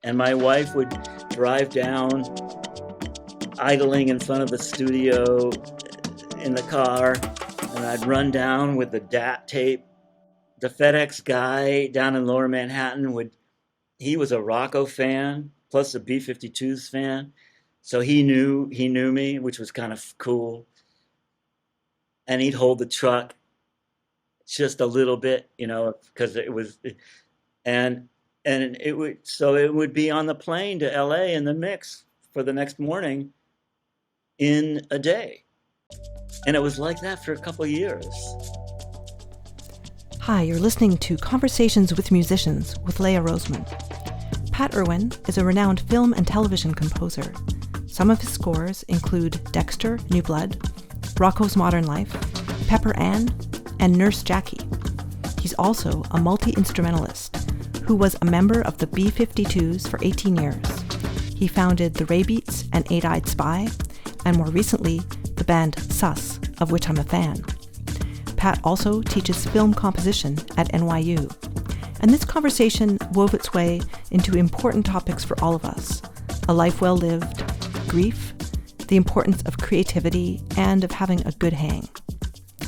And my wife would drive down, idling in front of the studio in the car, and I'd run down with the DAT tape. The FedEx guy down in Lower Manhattan he was a Rocko fan, plus a B-52s fan. So he knew me, which was kind of cool. And he'd hold the truck just a little bit, because and it would be on the plane to LA in the mix for the next morning in a day. And it was like that for a couple of years. Hi, you're listening to Conversations with Musicians with Leah Roseman. Pat Irwin is a renowned film and television composer. Some of his scores include Dexter, New Blood, Rocko's Modern Life, Pepper Ann, and Nurse Jackie. He's also a multi-instrumentalist who was a member of the B-52s for 18 years. He founded the Raybeats and Eight-Eyed Spy, and more recently, the band Sus, of which I'm a fan. Pat also teaches film composition at NYU. And this conversation wove its way into important topics for all of us: a life well lived, grief, the importance of creativity, and of having a good hang.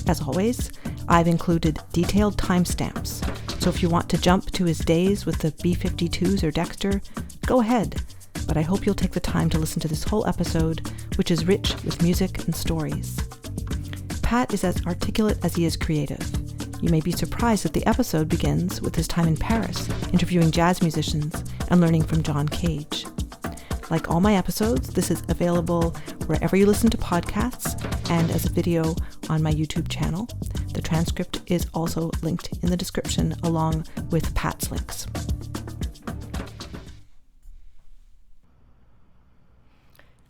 As always, I've included detailed timestamps, so if you want to jump to his days with the B-52s or Dexter, go ahead, but I hope you'll take the time to listen to this whole episode, which is rich with music and stories. Pat is as articulate as he is creative. You may be surprised that the episode begins with his time in Paris, interviewing jazz musicians and learning from John Cage. Like all my episodes, this is available wherever you listen to podcasts and as a video on my YouTube channel. The transcript is also linked in the description along with Pat's links.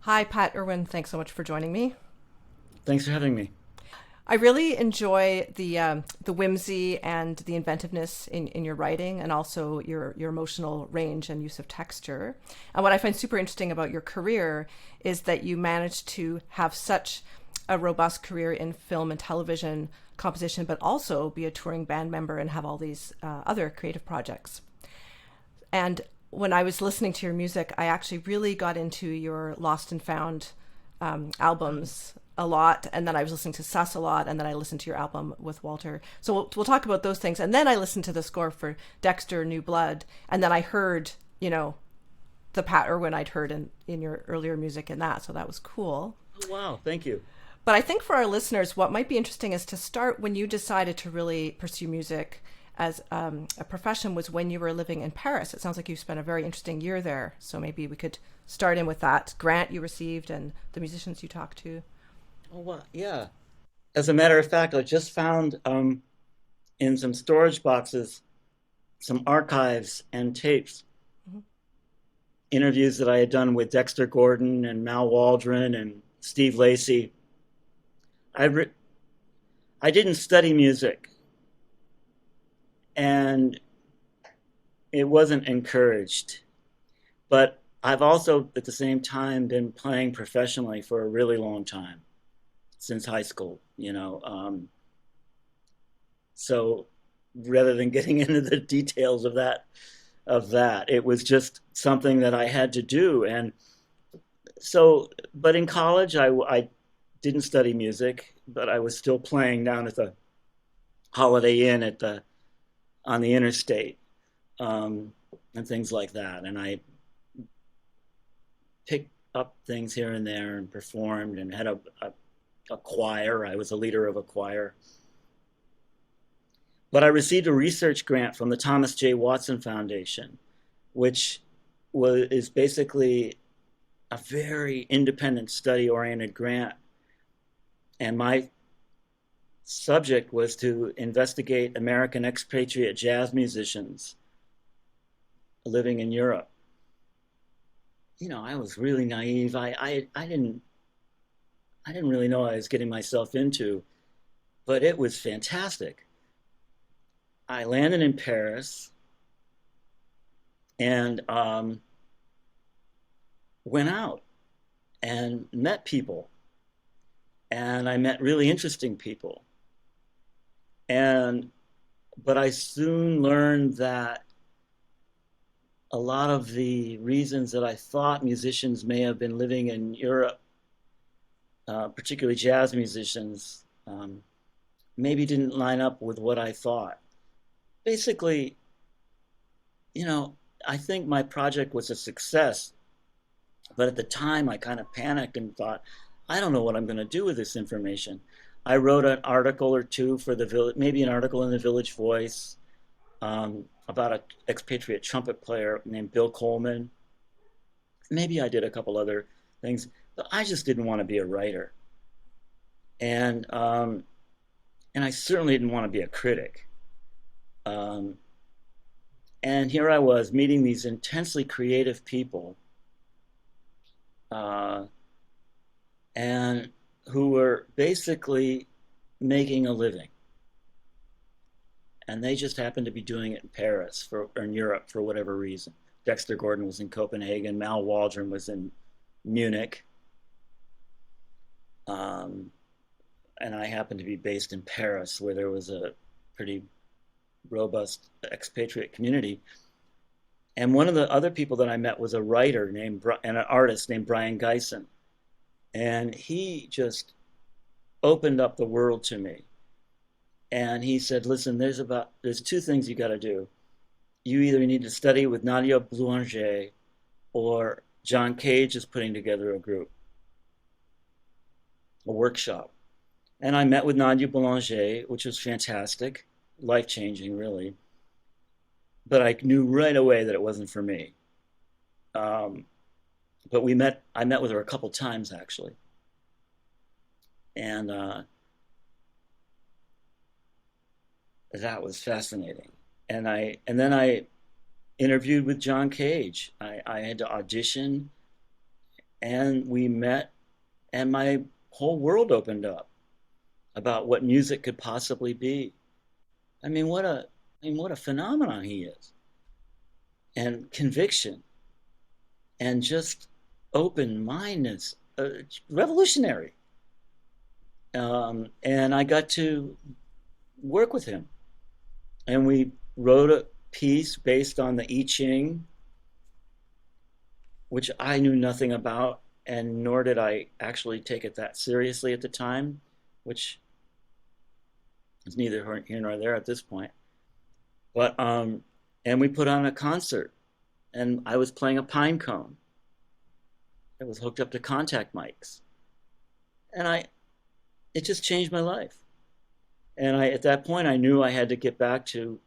Hi, Pat Irwin. Thanks so much for joining me. Thanks for having me. I really enjoy the whimsy and the inventiveness in your writing, and also your emotional range and use of texture. And what I find super interesting about your career is that you managed to have such a robust career in film and television composition, but also be a touring band member and have all these other creative projects. And when I was listening to your music, I actually really got into your Lost and Found albums a lot, and then I was listening to Sus a lot, and then I listened to your album with Walter. So we'll talk about those things, and then I listened to the score for Dexter, New Blood, and then I heard, the Pat Irwin I'd heard in your earlier music in that, so that was cool. Oh, wow, thank you. But I think for our listeners, what might be interesting is to start when you decided to really pursue music as a profession was when you were living in Paris. It sounds like you spent a very interesting year there, so maybe we could start in with that grant you received and the musicians you talked to. Oh, wow. Yeah. As a matter of fact, I just found in some storage boxes some archives and tapes, interviews that I had done with Dexter Gordon and Mal Waldron and Steve Lacey. I didn't study music, and it wasn't encouraged. But I've also, at the same time, been playing professionally for a really long time. Since high school, so rather than getting into the details of that, it was just something that I had to do. And so, but in college, I didn't study music, but I was still playing down at the Holiday Inn on the interstate, and things like that. And I picked up things here and there and performed and had a choir. I was a leader of a choir. But I received a research grant from the Thomas J. Watson Foundation, which is basically a very independent, study-oriented grant. And my subject was to investigate American expatriate jazz musicians living in Europe. I was really naive. I didn't really know what I was getting myself into, but it was fantastic. I landed in Paris and went out and met people. And I met really interesting people. But I soon learned that a lot of the reasons that I thought musicians may have been living in Europe, particularly jazz musicians, maybe didn't line up with what I thought. Basically, I think my project was a success, but at the time I kind of panicked and thought, I don't know what I'm going to do with this information. I wrote an article or two for the Village, maybe an article in the Village Voice, about an expatriate trumpet player named Bill Coleman. Maybe I did a couple other things, but I just didn't want to be a writer. And I certainly didn't want to be a critic. And here I was meeting these intensely creative people, and who were basically making a living. And they just happened to be doing it in Paris or in Europe for whatever reason. Dexter Gordon was in Copenhagen, Mal Waldron was in Munich. And I happened to be based in Paris, where there was a pretty robust expatriate community. And one of the other people that I met was a writer and an artist named Brian Geisen. And he just opened up the world to me. And he said, listen, there's two things you got to do. You either need to study with Nadia Boulanger, or John Cage is putting together a workshop. And I met with Nadia Boulanger, which was fantastic, life-changing, really. But I knew right away that it wasn't for me. But I met with her a couple times, actually. And that was fascinating. And then I interviewed with John Cage. I had to audition, and we met, and my whole world opened up about what music could possibly be. What a phenomenon he is. And conviction, and just open-mindedness, revolutionary. And I got to work with him. And we wrote a piece based on the I Ching, which I knew nothing about, and nor did I actually take it that seriously at the time, which is neither here nor there at this point. But and we put on a concert, and I was playing a pine cone. It was hooked up to contact mics, and it just changed my life. And at that point, I knew I had to get back to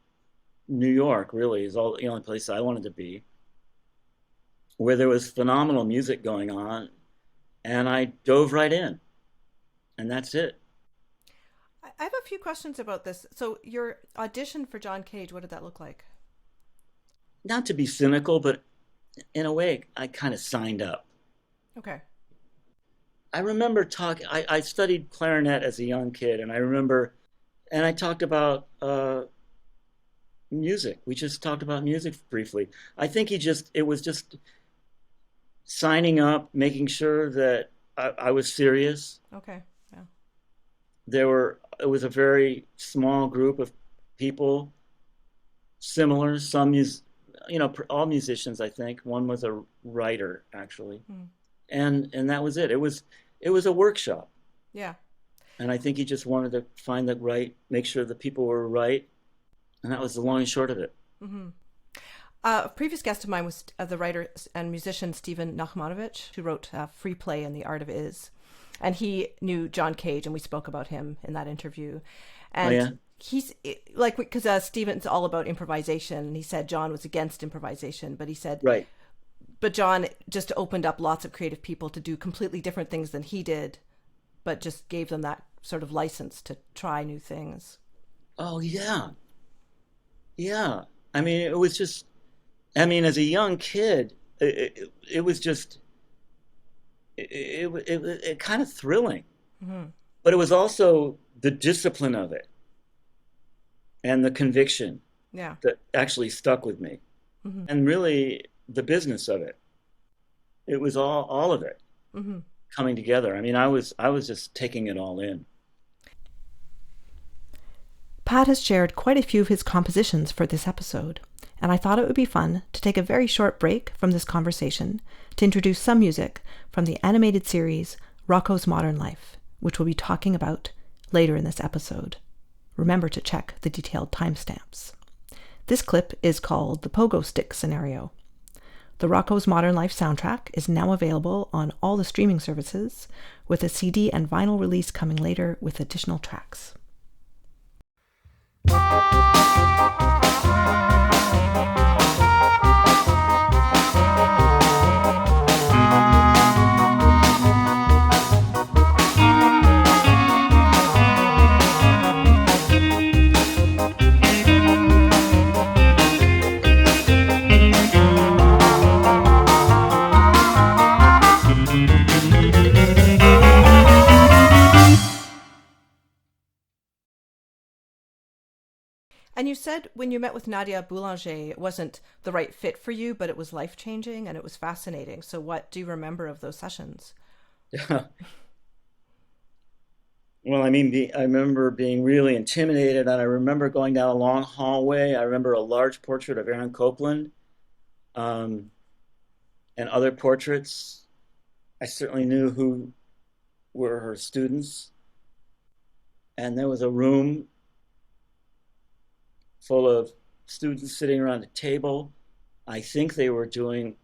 New York. Really, is the only place I wanted to be, where there was phenomenal music going on, and I dove right in, and that's it. I have a few questions about this. So your audition for John Cage, what did that look like? Not to be cynical, but in a way, I kind of signed up. Okay. I remember I studied clarinet as a young kid, and I talked about music. We just talked about music briefly. I think it was just signing up, making sure that I was serious. Okay, yeah. It was a very small group of people, similar, all musicians, I think. One was a writer, actually. And that was it. It was a workshop. Yeah. And I think he just wanted to make sure the people were right. And that was the long and short of it. Mm-hmm. A previous guest of mine was the writer and musician Stephen Nachmanovich, who wrote Free Play and the Art of Is. And he knew John Cage, and we spoke about him in that interview. And he's like, because Stephen's all about improvisation, and he said John was against improvisation, but he said, right. But John just opened up lots of creative people to do completely different things than he did, but just gave them that sort of license to try new things. Oh, yeah. Yeah. It was just, as a young kid, it was just, it kind of thrilling. Mm-hmm. But it was also the discipline of it and the conviction that actually stuck with me. Mm-hmm. And really the business of it. It was all of it coming together. I was just taking it all in. Pat has shared quite a few of his compositions for this episode, and I thought it would be fun to take a very short break from this conversation to introduce some music from the animated series Rocko's Modern Life, which we'll be talking about later in this episode. Remember to check the detailed timestamps. This clip is called the Pogo Stick Scenario. The Rocko's Modern Life soundtrack is now available on all the streaming services, with a CD and vinyl release coming later with additional tracks. And you said when you met with Nadia Boulanger, it wasn't the right fit for you, but it was life-changing and it was fascinating. So what do you remember of those sessions? Well, I remember being really intimidated, and I remember going down a long hallway. I remember a large portrait of Irwin Copeland, and other portraits. I certainly knew who were her students. And there was a room full of students sitting around a table. I think they were doing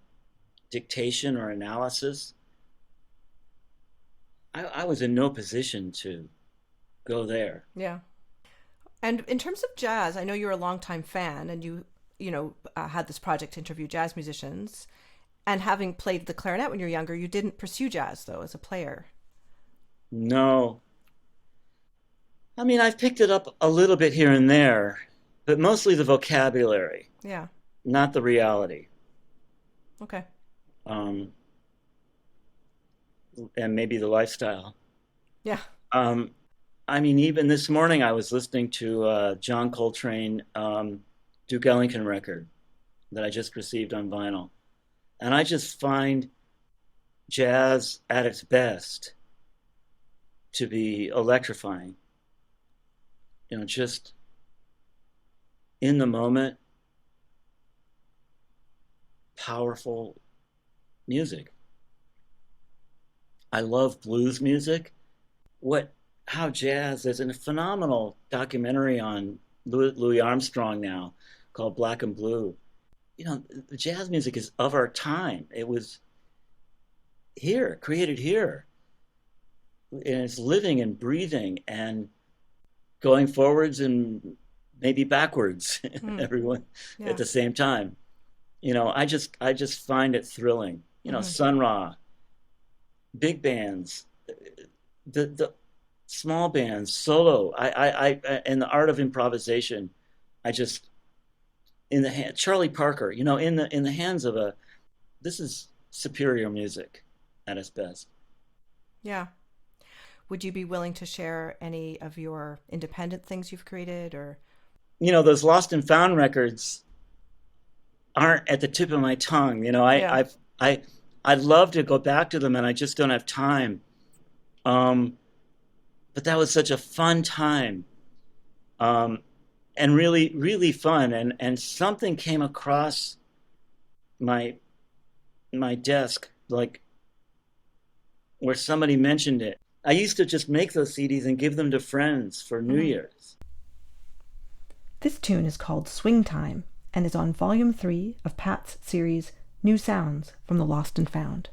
dictation or analysis. I was in no position to go there. Yeah. And in terms of jazz, I know you're a longtime fan, and you had this project to interview jazz musicians. And having played the clarinet when you were younger, you didn't pursue jazz, though, as a player. No. I mean, I've picked it up a little bit here and there, but mostly the vocabulary. Yeah. Not the reality. Okay. And maybe the lifestyle. Yeah. I mean, even this morning I was listening to John Coltrane Duke Ellington record that I just received on vinyl. And I just find jazz at its best to be electrifying. Just in the moment, powerful music. I love blues music. How jazz, there's a phenomenal documentary on Louis Armstrong now called Black and Blue. The jazz music is of our time. It was here, created here. And it's living and breathing and going forwards and maybe backwards, everyone at the same time. I just find it thrilling. Sun Ra, big bands, the small bands, solo. I and the art of improvisation. Charlie Parker. In the hands of this is superior music at its best. Yeah. Would you be willing to share any of your independent things you've created, or? Those lost and found records aren't at the tip of my tongue. I'd love to go back to them, and I just don't have time. But that was such a fun time, and really, really fun. And something came across my desk, like where somebody mentioned it. I used to just make those CDs and give them to friends for New Year's. This tune is called Swing Time and is on Volume 3 of Pat's series New Sounds from the Lost and Found.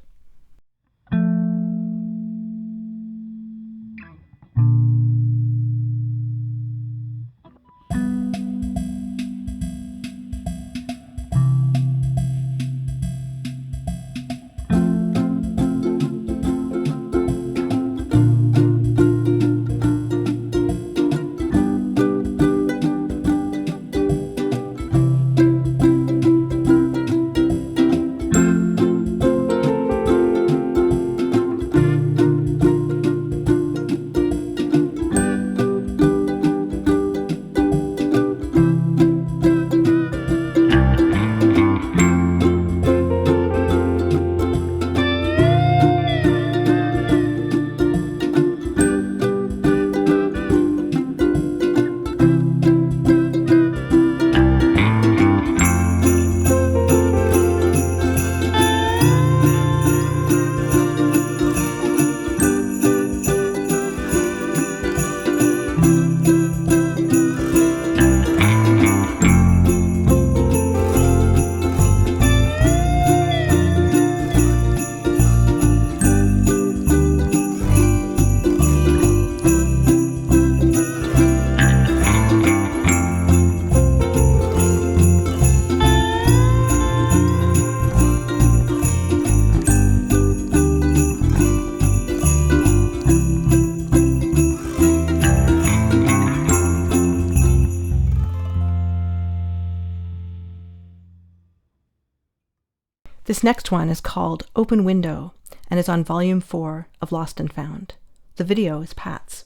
This next one is called Open Window and is on Volume 4 of Lost and Found. The video is Pat's.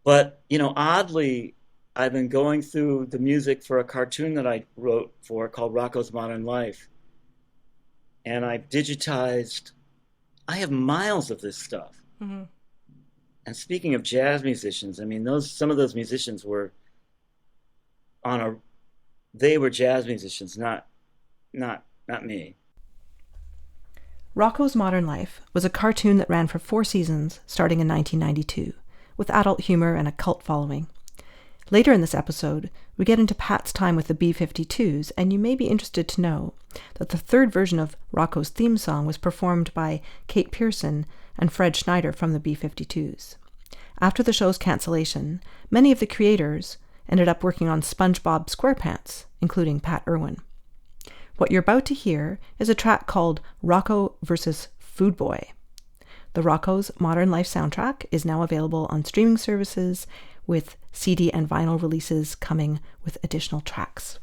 But, oddly, I've been going through the music for a cartoon that I wrote for called Rocko's Modern Life. And I have miles of this stuff. Mm-hmm. And speaking of jazz musicians, some of those musicians were they were jazz musicians, not me. Rocko's Modern Life was a cartoon that ran for 4 seasons, starting in 1992. With adult humor and a cult following. Later in this episode, we get into Pat's time with the B-52s, and you may be interested to know that the third version of Rocko's theme song was performed by Kate Pearson and Fred Schneider from the B-52s. After the show's cancellation, many of the creators ended up working on SpongeBob SquarePants, including Pat Irwin. What you're about to hear is a track called Rocko Versus Food Boy. The Rocko's Modern Life soundtrack is now available on streaming services, with CD and vinyl releases coming with additional tracks.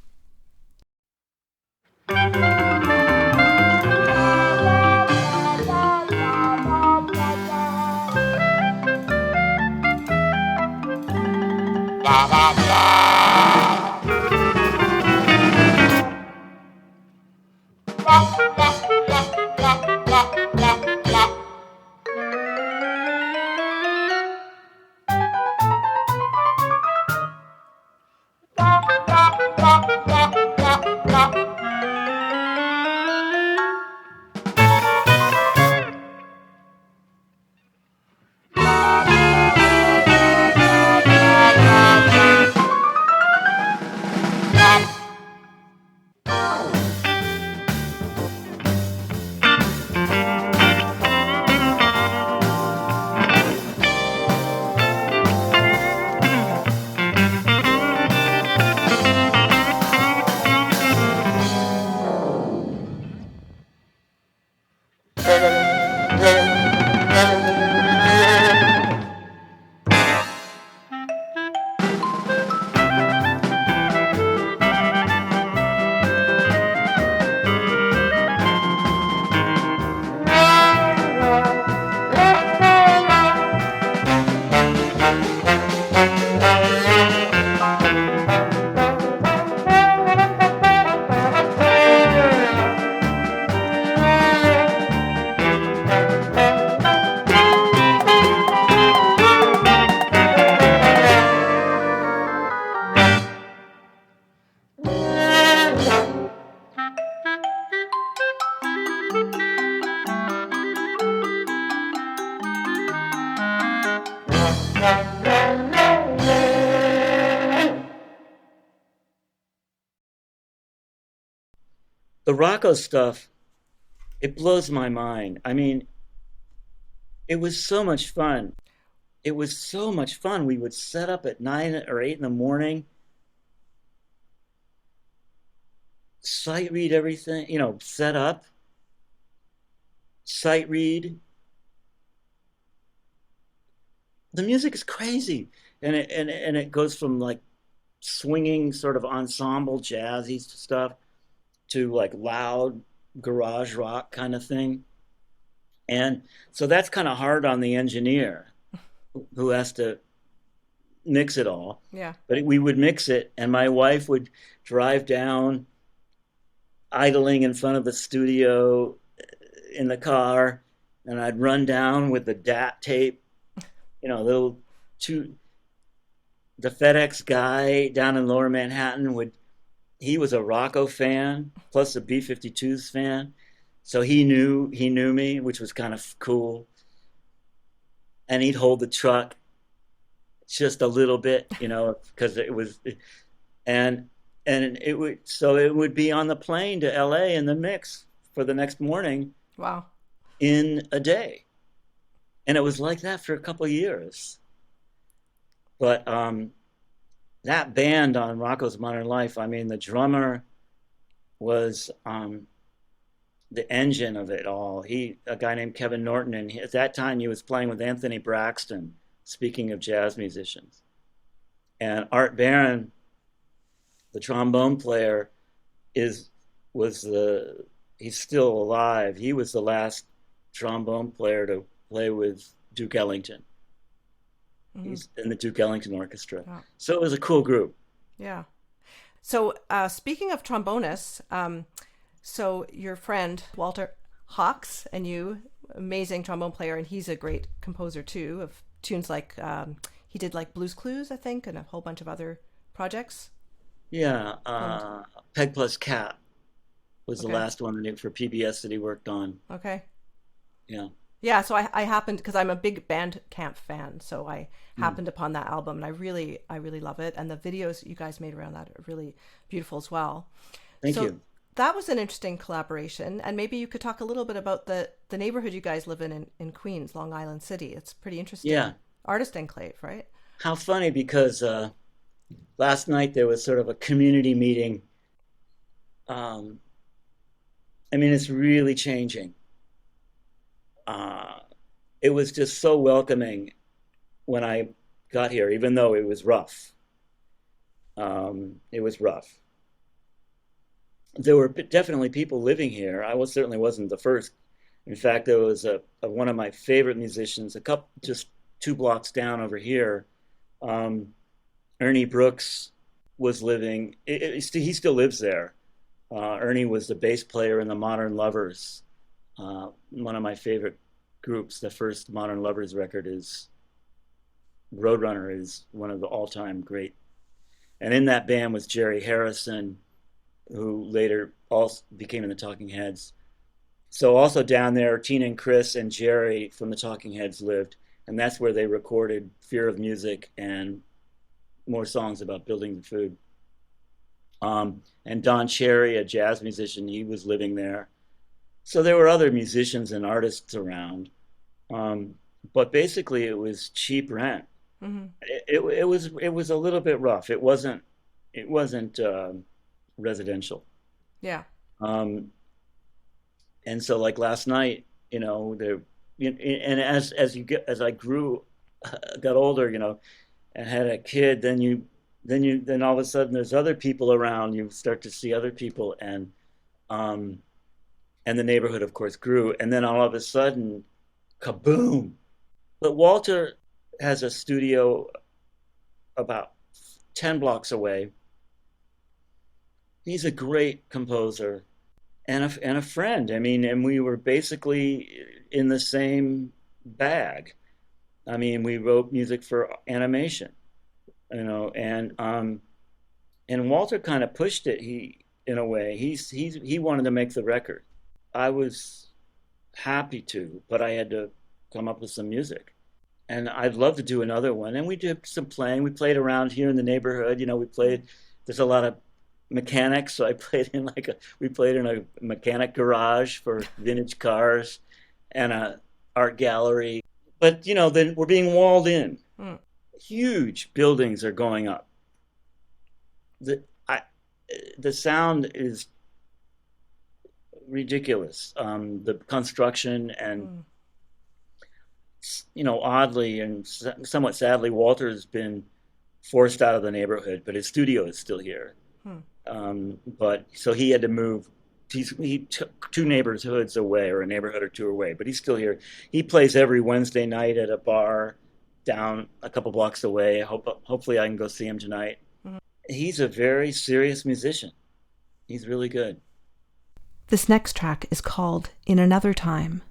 The Rocko stuff, it blows my mind. It was so much fun. It was so much fun. We would set up at 9 or 8 in the morning, sight read everything, set up, sight read. The music is crazy. And it goes from like swinging sort of ensemble jazzy stuff to like loud garage rock kind of thing. And so that's kind of hard on the engineer who has to mix it all. Yeah. But we would mix it, and my wife would drive down, idling in front of the studio in the car, and I'd run down with the DAT tape, little two. The FedEx guy down in Lower Manhattan he was a Rocko fan plus a B-52s fan, so he knew me, which was kind of cool. And he'd hold the truck just a little bit, because it was, and it would be on the plane to LA in the mix for the next morning. Wow. In a day. And it was like that for a couple of years. But that band on Rocko's Modern Life, I mean, the drummer was the engine of it all. A guy named Kevin Norton, and at that time he was playing with Anthony Braxton, speaking of jazz musicians. And Art Barron, the trombone player, he's still alive. He was the last trombone player to play with Duke Ellington. Mm-hmm. He's in the Duke Ellington Orchestra. Wow. So it was a cool group. Yeah. So speaking of trombonists, so your friend Walter Hawks and you, amazing trombone player, and he's a great composer too of tunes like he did like Blues Clues, I think, and a whole bunch of other projects. Yeah, Peg Plus Cat was the last one for PBS that he worked on. Okay. Yeah. Yeah, so I happened, because I'm a big Bandcamp fan, so I happened upon that album, and I really love it, and the videos you guys made around that are really beautiful as well. Thank you. That was an interesting collaboration, and maybe you could talk a little bit about the neighborhood you guys live in Queens, Long Island City. It's pretty interesting. Yeah. Artist enclave, right? How funny, because last night there was sort of a community meeting. I mean, it's really changing. It was just so welcoming when I got here, even though it was rough. It was rough. There were definitely people living here. Certainly wasn't the first. In fact, there was one of my favorite musicians, just 2 blocks down over here. Ernie Brooks was living. He still lives there. Ernie was the bass player in the Modern Lovers. One of my favorite groups. The first Modern Lovers record is Roadrunner, is one of the all-time great. And in that band was Jerry Harrison, who later also became in the Talking Heads. So also down there, Tina and Chris and Jerry from the Talking Heads lived, and that's where they recorded Fear of Music and more songs about building the food. And Don Cherry, a jazz musician, he was living there. So there were other musicians and artists around, but basically it was cheap rent. Mm-hmm. It was a little bit rough. It wasn't residential. Yeah. And so like last night, and as I got older, and had a kid, then all of a sudden there's other people around. You start to see other people, and the neighborhood, of course, grew. And then all of a sudden, kaboom! But Walter has a studio about 10 blocks away. He's a great composer and a friend. I mean, and we were basically in the same bag. I mean, we wrote music for animation, and Walter kind of pushed it. In a way, he wanted to make the record. I was happy to, but I had to come up with some music. And I'd love to do another one. And we did some playing. We played around here in the neighborhood. There's a lot of mechanics, so we played in a mechanic garage for vintage cars and a art gallery. But, then we're being walled in. Huge buildings are going up. The sound is ridiculous. The construction and, oddly and somewhat sadly, Walter's been forced out of the neighborhood, but his studio is still here. But so he had to move he took 2 neighborhoods away, or a neighborhood or 2 away, but he's still here. He plays every Wednesday night at a bar down a couple blocks away. Hopefully I can go see him tonight. Mm-hmm. He's a very serious musician. He's really good. This next track is called In Another Time,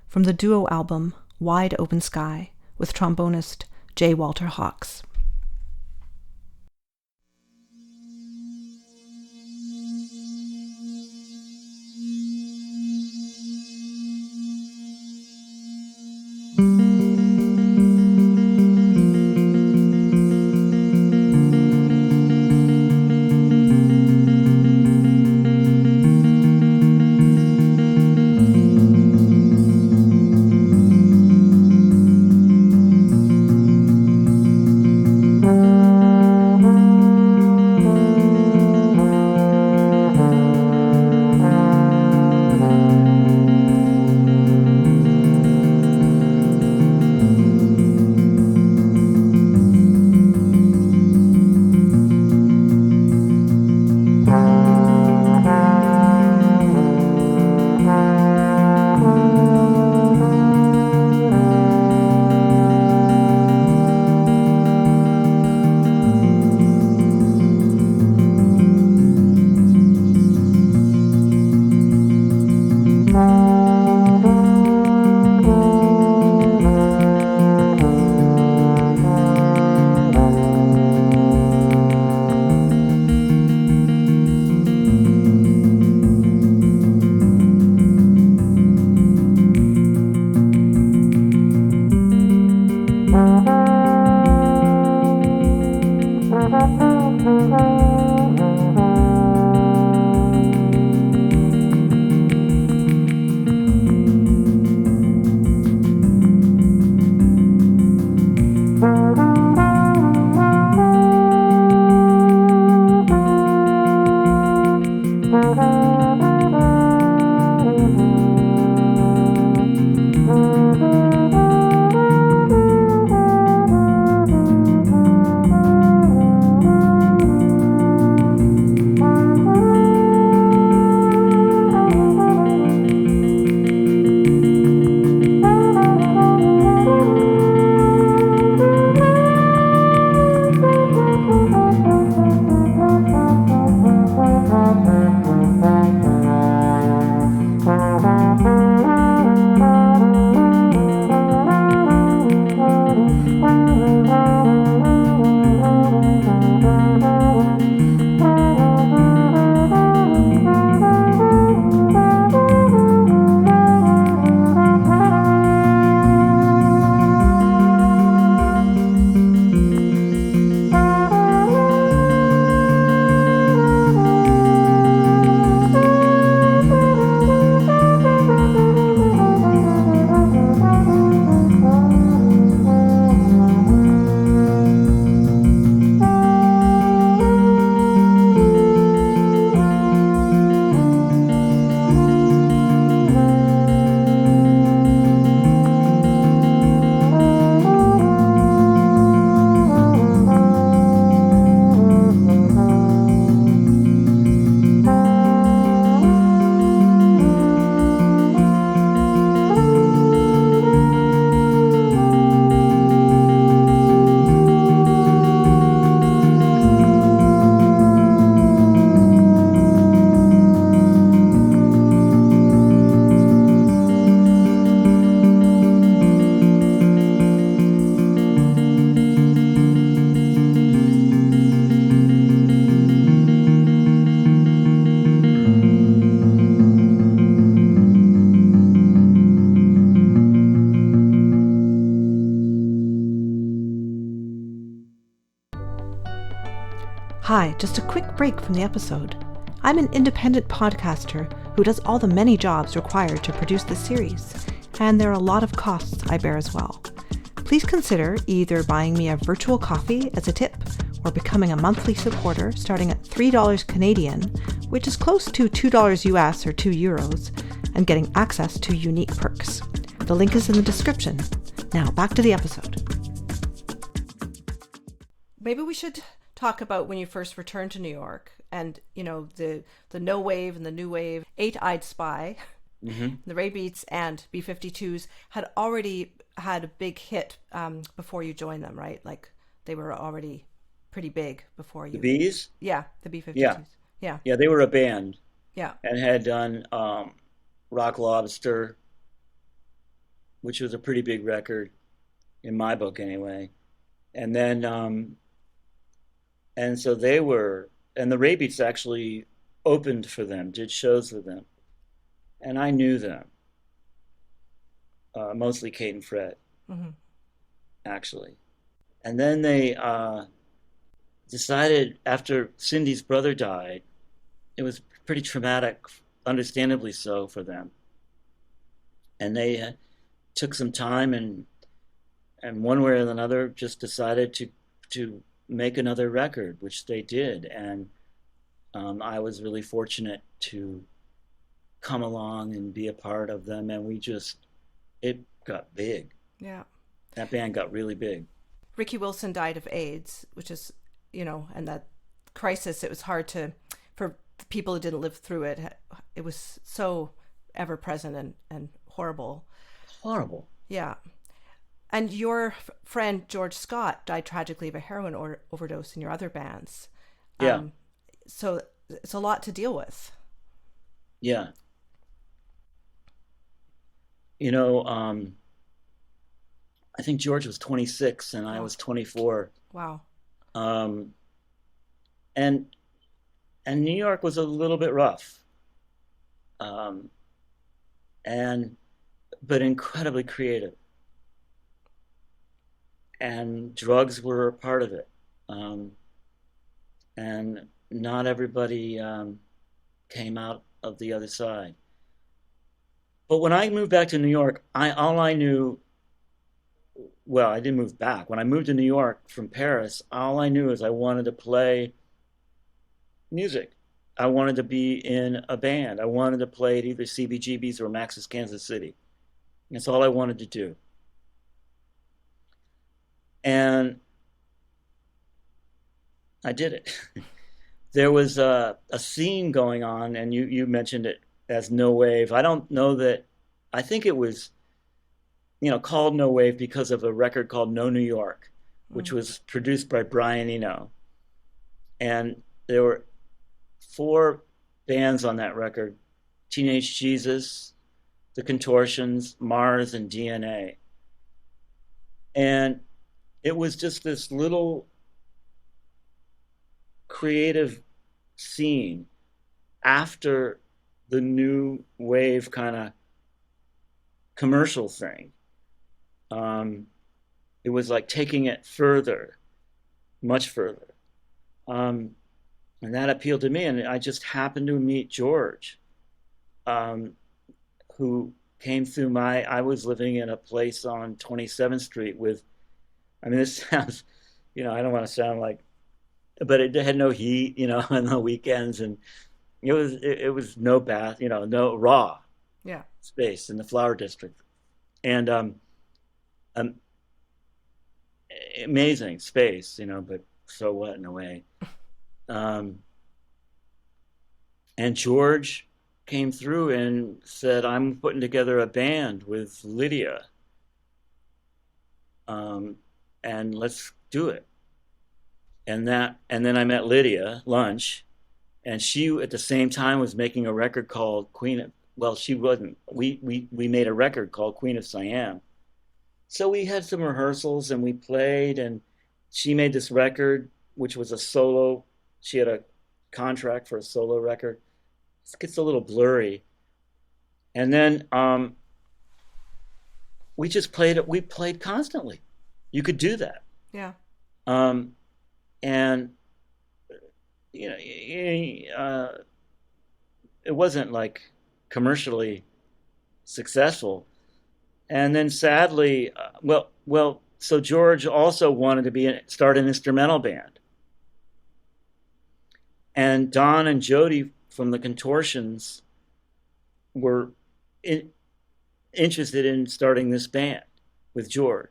from the duo album Wide Open Sky, with trombonist J. Walter Hawks. Hi, just a quick break from the episode. I'm an independent podcaster who does all the many jobs required to produce this series, and there are a lot of costs I bear as well. Please consider either buying me a virtual coffee as a tip or becoming a monthly supporter starting at $3 Canadian, which is close to $2 US or €2, and getting access to unique perks. The link is in the description. Now back to the episode. Maybe we should talk about when you first returned to New York and, the no wave and the new wave. Eight-Eyed Spy, the Raybeats and B-52s had already had a big hit before you joined them, right? Like they were already pretty big before you. The Bees? Yeah, the B-52s. Yeah. Yeah. Yeah, they were a band Yeah. and had done Rock Lobster, which was a pretty big record in my book anyway. And then, and so they were, and the Raybeats actually opened for them, did shows with them. And I knew them, mostly Kate and Fred, actually. And then they decided after Cindy's brother died, it was pretty traumatic, understandably so for them. And they took some time and one way or another just decided to make another record, which they did. And I was really fortunate to come along and be a part of them. And it got big. Yeah. That band got really big. Ricky Wilson died of AIDS, which is, and that crisis, it was hard for people who didn't live through it. It was so ever present and horrible. Horrible. Yeah. And your friend George Scott died tragically of a heroin overdose in your other bands. Yeah. So it's a lot to deal with. Yeah. I think George was 26 and I was 24. Wow. And New York was a little bit rough. But incredibly creative. And drugs were a part of it. And not everybody came out of the other side. But when I moved back to New York, all I knew, well, I didn't move back. When I moved to New York from Paris, all I knew is I wanted to play music. I wanted to be in a band. I wanted to play at either CBGB's or Max's Kansas City. That's all I wanted to do. And I did it. There was a scene going on, and you mentioned it as No Wave. I don't know that, I think it was, called No Wave because of a record called No New York, which was produced by Brian Eno. And there were 4 bands on that record: Teenage Jesus, The Contortions, Mars, and DNA. And it was just this little creative scene after the new wave kind of commercial thing. It was like taking it further, much further. And that appealed to me. And I just happened to meet George, who came through I was living in a place on 27th Street with, this sounds, I don't want to sound like, but it had no heat, on the weekends, and it was no bath, no raw space in the Flower District, and amazing space, but so what in a way. And George came through and said, "I'm putting together a band with Lydia. And let's do it." And then I met Lydia, lunch, and she at the same time was making a record called she wasn't. We made a record called Queen of Siam. So we had some rehearsals and we played, and she made this record, which was a solo. She had a contract for a solo record. It gets a little blurry. And then we just played it. We played constantly. You could do that. Yeah. And it wasn't like commercially successful. And then sadly, so George also wanted to start an instrumental band. And Don and Jody from the Contortions were interested in starting this band with George.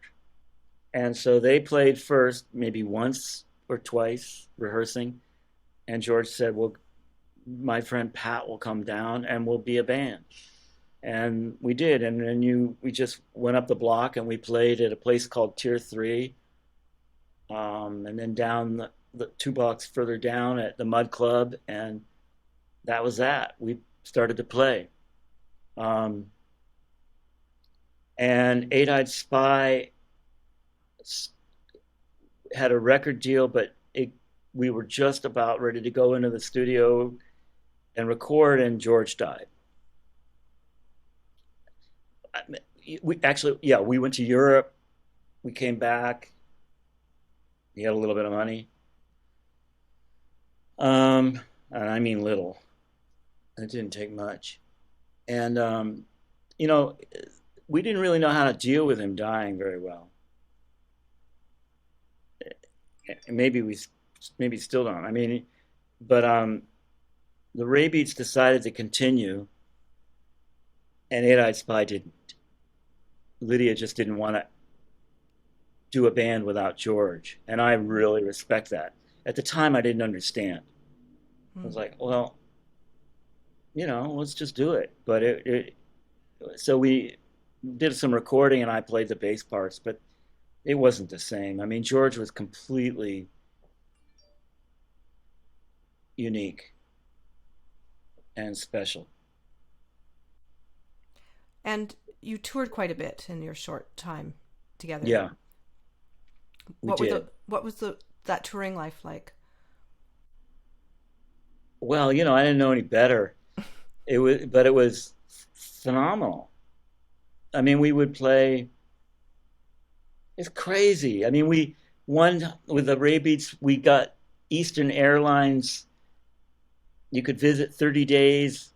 And so they played first, maybe once or twice rehearsing, and George said, well, my friend Pat will come down and we'll be a band. And we did, and then we just went up the block and we played at a place called Tier 3, and then down the 2 blocks further down at the Mud Club, and that was that. We started to play. And Eight-Eyed Spy had a record deal, but we were just about ready to go into the studio and record, and George died. We went to Europe. We came back. He had a little bit of money. And I mean little. It didn't take much. And, we didn't really know how to deal with him dying very well. Maybe still don't. I mean, but the Raybeats decided to continue, and Eight-Eyed Spy didn't. Lydia just didn't want to do a band without George, and I really respect that. At the time, I didn't understand. I was like, well, let's just do it. But so we did some recording, and I played the bass parts, but it wasn't the same. I mean, George was completely unique and special. And you toured quite a bit in your short time together. Yeah, we did. What was that touring life like? Well, I didn't know any better. It was phenomenal. I mean, we would play. It's crazy. I mean, we won with the Raybeats. We got Eastern Airlines. You could visit 30 days,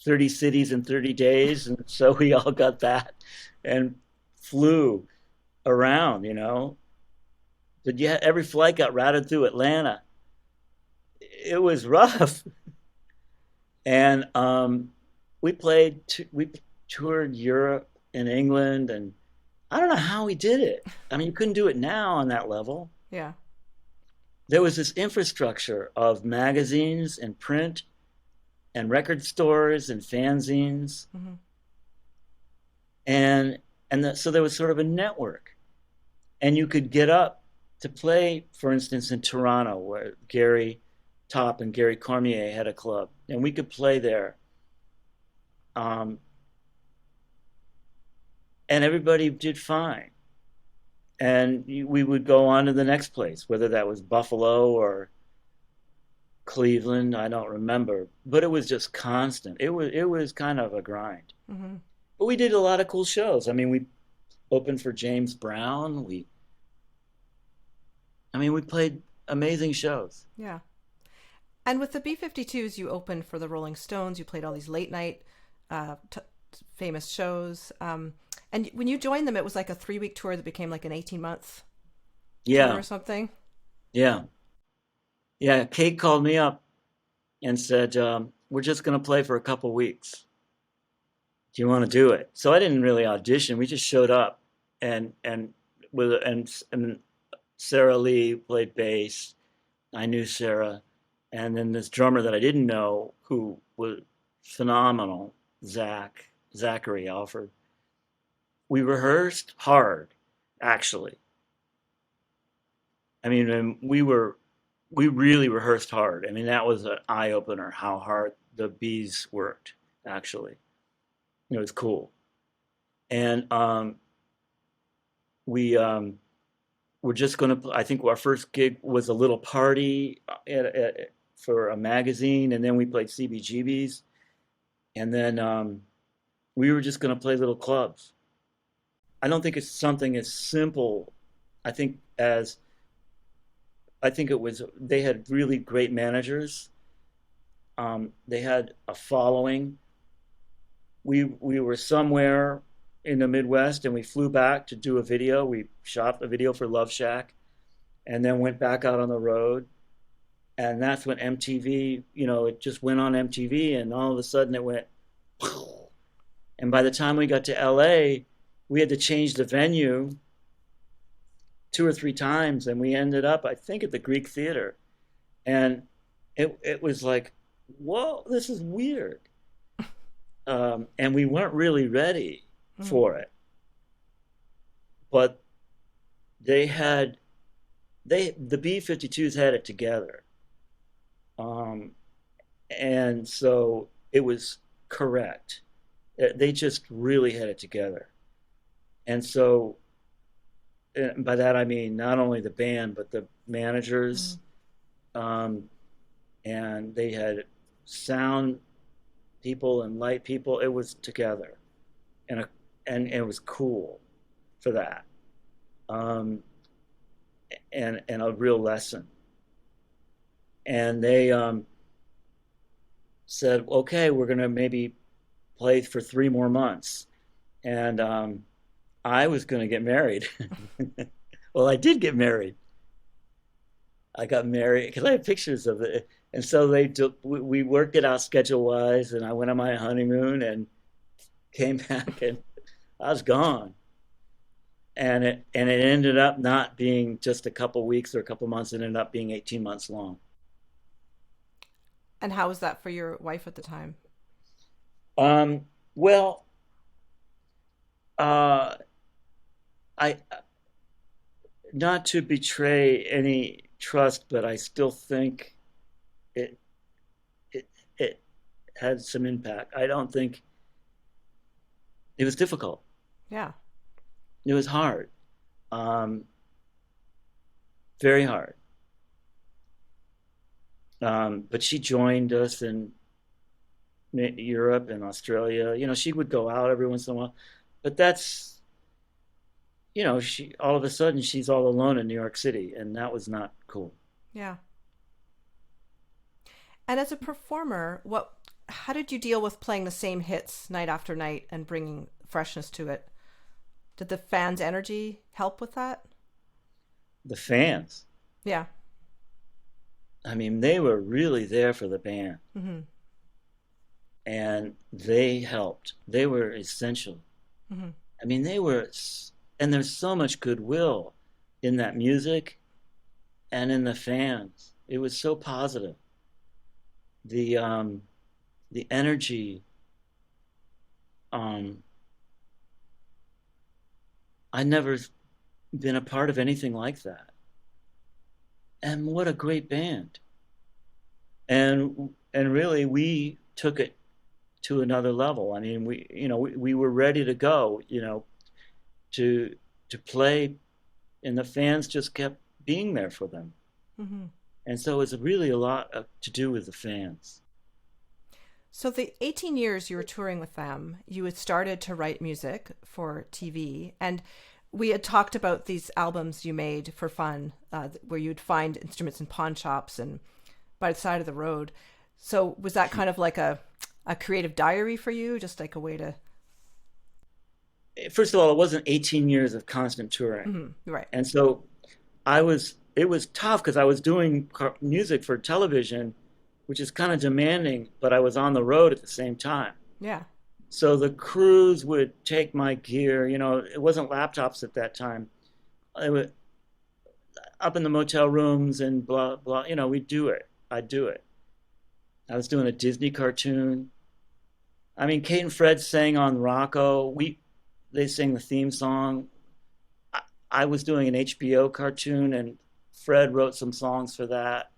30 cities in 30 days. And so we all got that and flew around, But yeah, every flight got routed through Atlanta. It was rough. And we toured Europe and England, and I don't know how we did it. I mean, you couldn't do it now on that level. Yeah. There was this infrastructure of magazines and print and record stores and fanzines. Mm-hmm. So there was sort of a network. And you could get up to play, for instance, in Toronto, where Gary Top and Gary Cormier had a club, and we could play there. And everybody did fine. And we would go on to the next place, whether that was Buffalo or Cleveland, I don't remember. But it was just constant. It was kind of a grind. Mm-hmm. But we did a lot of cool shows. I mean, we opened for James Brown. We played amazing shows. Yeah. And with the B-52s, you opened for the Rolling Stones. You played all these late night famous shows. And when you joined them, it was like a 3-week tour that became like an 18-month tour or something. Yeah. Yeah, Kate called me up and said, we're just going to play for a couple weeks. Do you want to do it? So I didn't really audition. We just showed up, and Sarah Lee played bass. I knew Sarah. And then this drummer that I didn't know, who was phenomenal, Zachary Alford. We rehearsed hard, actually. I mean, we really rehearsed hard. I mean, that was an eye-opener, how hard the bees worked, actually. It was cool. And we were just going to, I think our first gig was a little party for a magazine, and then we played CBGB's. And then we were just going to play little clubs. I don't think it's something as simple, I think it was, they had really great managers. They had a following. We were somewhere in the Midwest, and we flew back to do a video. We shot a video for Love Shack, and then went back out on the road. And that's when MTV, it just went on MTV, and all of a sudden it went, and by the time we got to LA, we had to change the venue 2 or 3 times, and we ended up, I think, at the Greek Theater. And it was like, whoa, this is weird. And we weren't really ready for it. But the B-52s had it together. And so it was correct. They just really had it together. And so, and by that I mean not only the band, but the managers. And they had sound people and light people. It was together. And it was cool for that. And a real lesson. And they said, okay, we're going to maybe play for 3 more months. And I was going to get married. Well, I did get married. I got married because I have pictures of it. And so we worked it out schedule-wise, and I went on my honeymoon and came back, and I was gone. And it ended up not being just a couple weeks or a couple months. It ended up being 18 months long. And how was that for your wife at the time? Well, I not to betray any trust, but I still think it had some impact. I don't think it was difficult. Yeah. It was hard. Very hard. But she joined us in Europe and Australia. You know, she would go out every once in a while, but that's, you know, she all of a sudden she's all alone in New York City, and that was not cool. Yeah. And as a performer, how did you deal with playing the same hits night after night and bringing freshness to it? Did the fans' energy help with that? The fans. Yeah. I mean, they were really there for the band. Mm-hmm. And they helped. They were essential. Mm-hmm. I mean, and there's so much goodwill in that music and in the fans. It was so positive. The energy, I never been a part of anything like that. And what a great band. And really we took it to another level. I mean, we were ready to go, to play, and the fans just kept being there for them. Mm-hmm. And so it's really a lot to do with the fans. So the 18 years you were touring with them, you had started to write music for TV, and we had talked about these albums you made for fun, where you'd find instruments in pawn shops and by the side of the road. So was that kind of like a creative diary for you, just like a way to... First of all, it wasn't 18 years of constant touring. Mm-hmm. Right. And so it was tough because I was doing music for television, which is kind of demanding, but I was on the road at the same time. Yeah. So the crews would take my gear, it wasn't laptops at that time. It was up in the motel rooms and blah, blah, we'd do it. I'd do it. I was doing a Disney cartoon. I mean, Kate and Fred sang on Rocko. They sang the theme song. I was doing an HBO cartoon, and Fred wrote some songs for that.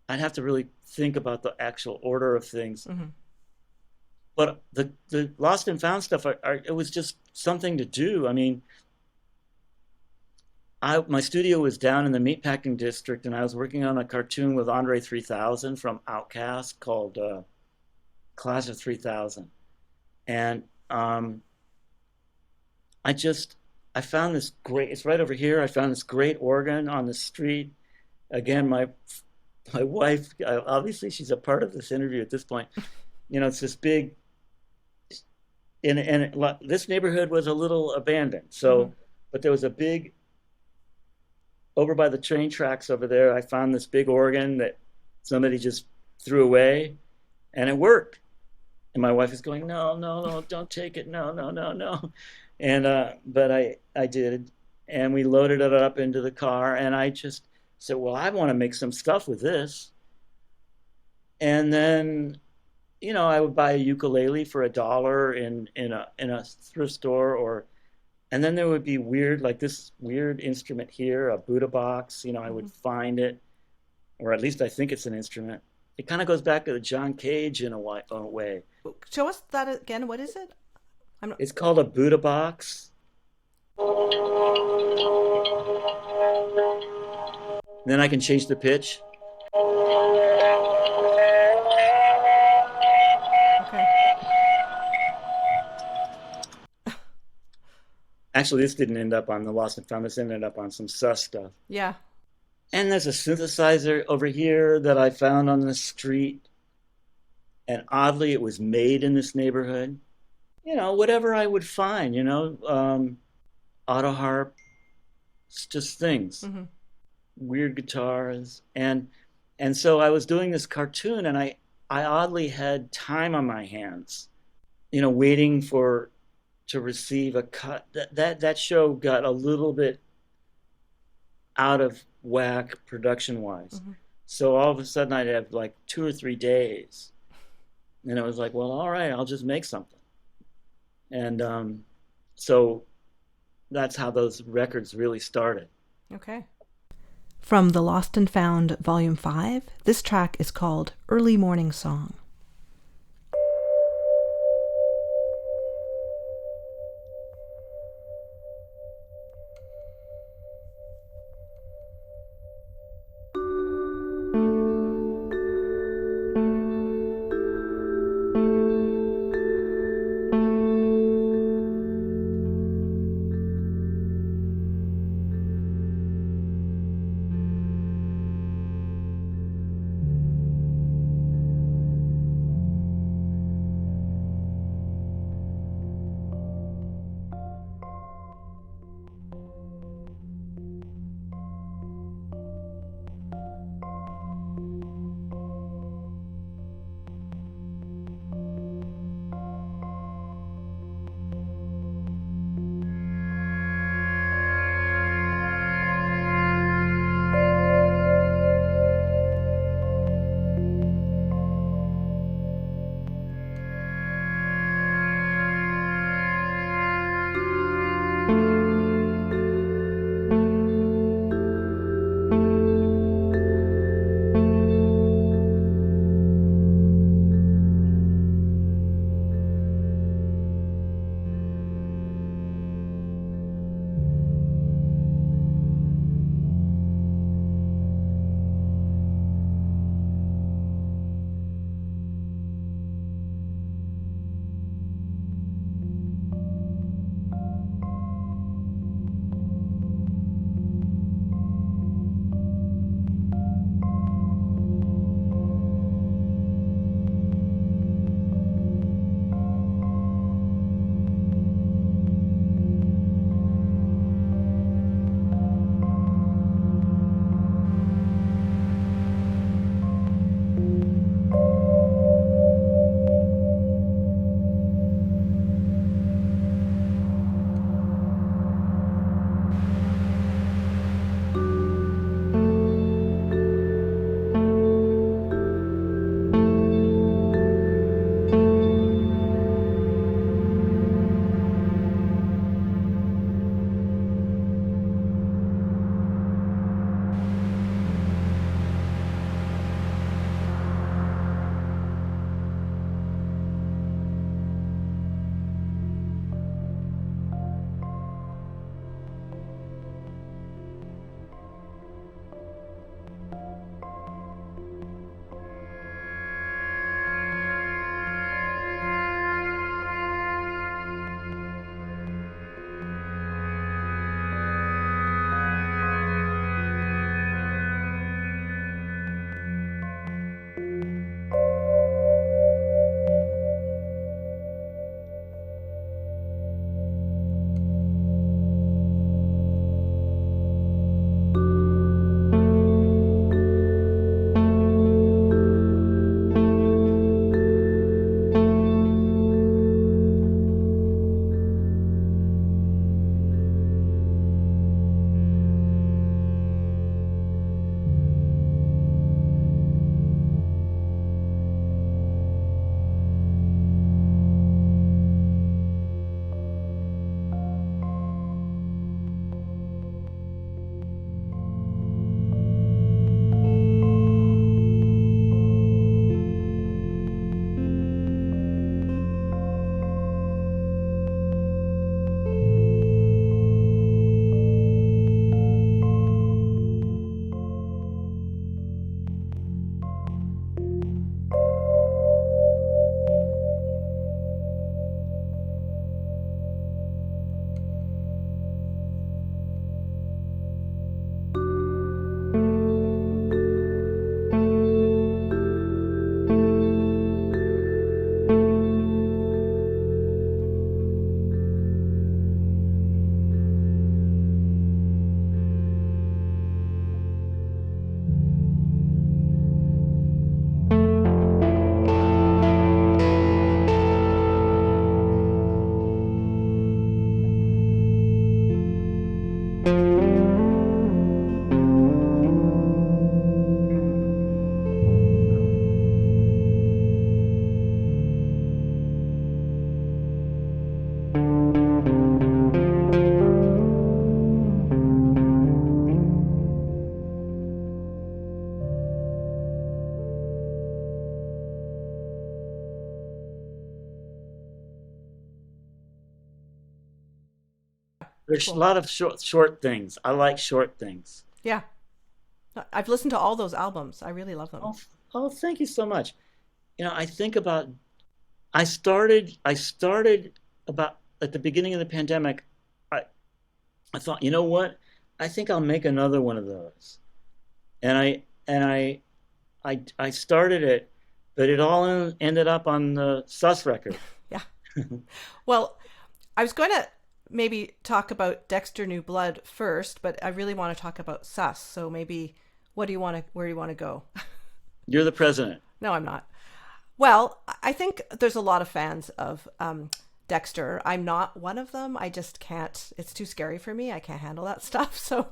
I'd have to really think about the actual order of things. Mm-hmm. But the Lost and Found stuff, it was just something to do. I mean, my studio was down in the meatpacking district, and I was working on a cartoon with Andre 3000 from Outkast called Class of 3000. And I found this great, it's right over here, I found this great organ on the street. Again, my wife, obviously she's a part of this interview at this point. It's this big, this neighborhood was a little abandoned. So, mm-hmm. But there was a big, over by the train tracks over there, I found this big organ that somebody just threw away, and it worked. And my wife is going, no, don't take it, no. And but I did, and we loaded it up into the car. And I just said, well, I want to make some stuff with this. And then, I would buy a ukulele for $1 in a thrift store, and then there would be weird, like this weird instrument here, a Buddha box. I would find it, or at least I think it's an instrument. It kind of goes back to the John Cage in a way. Show us that again. What is it? It's called a Buddha box. Then I can change the pitch. Okay. Actually, this didn't end up on the Lost and Found. This ended up on some sus stuff. Yeah. And there's a synthesizer over here that I found on the street. And oddly, it was made in this neighborhood. Whatever I would find, auto harp, it's just things, weird guitars. And so I was doing this cartoon, and I oddly had time on my hands, waiting to receive a cut. That show got a little bit out of whack production-wise. So all of a sudden I'd have like 2 or 3 days. And it was like, well, all right, I'll just make something. And so that's how those records really started. Okay. From The Lost and Found Volume 5, this track is called Early Morning Song. There's a Cool. lot of short things. I like short things. Yeah. I've listened to all those albums. I really love them. Oh, oh, thank you so much. I think about I started about at the beginning of the pandemic. I I thought, you know what? I think I'll make another one of those. And I started it, but it all ended up on the Sus record. Yeah. Well, I was going to maybe talk about Dexter New Blood first, but I really want to talk about Sus. So maybe where do you want to go? You're the president. No, I'm not. Well, I think there's a lot of fans of Dexter. I'm not one of them. I just can't. It's too scary for me. I can't handle that stuff. So,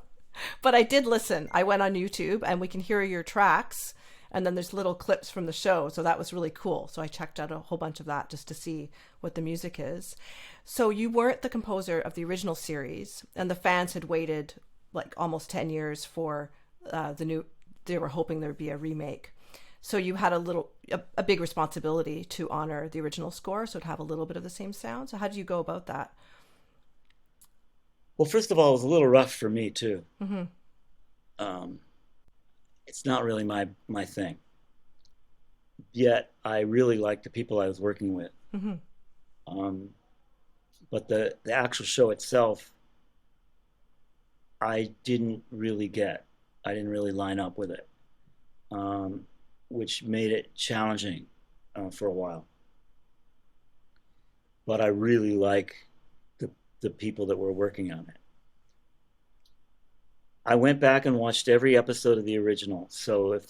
but I did listen. I went on YouTube and we can hear your tracks. And then there's little clips from the show. So that was really cool. So I checked out a whole bunch of that just to see what the music is. So you weren't the composer of the original series, and the fans had waited like almost 10 years for the new, they were hoping there'd be a remake. So you had a big responsibility to honor the original score. So it'd have a little bit of the same sound. So how did you go about that? Well, first of all, it was a little rough for me too. Mm-hmm. Um, it's not really my thing. Yet I really liked the people I was working with. Mm-hmm. But the actual show itself, I didn't really get. I didn't really line up with it, which made it challenging for a while. But I really like the people that were working on it. I went back and watched every episode of the original. So if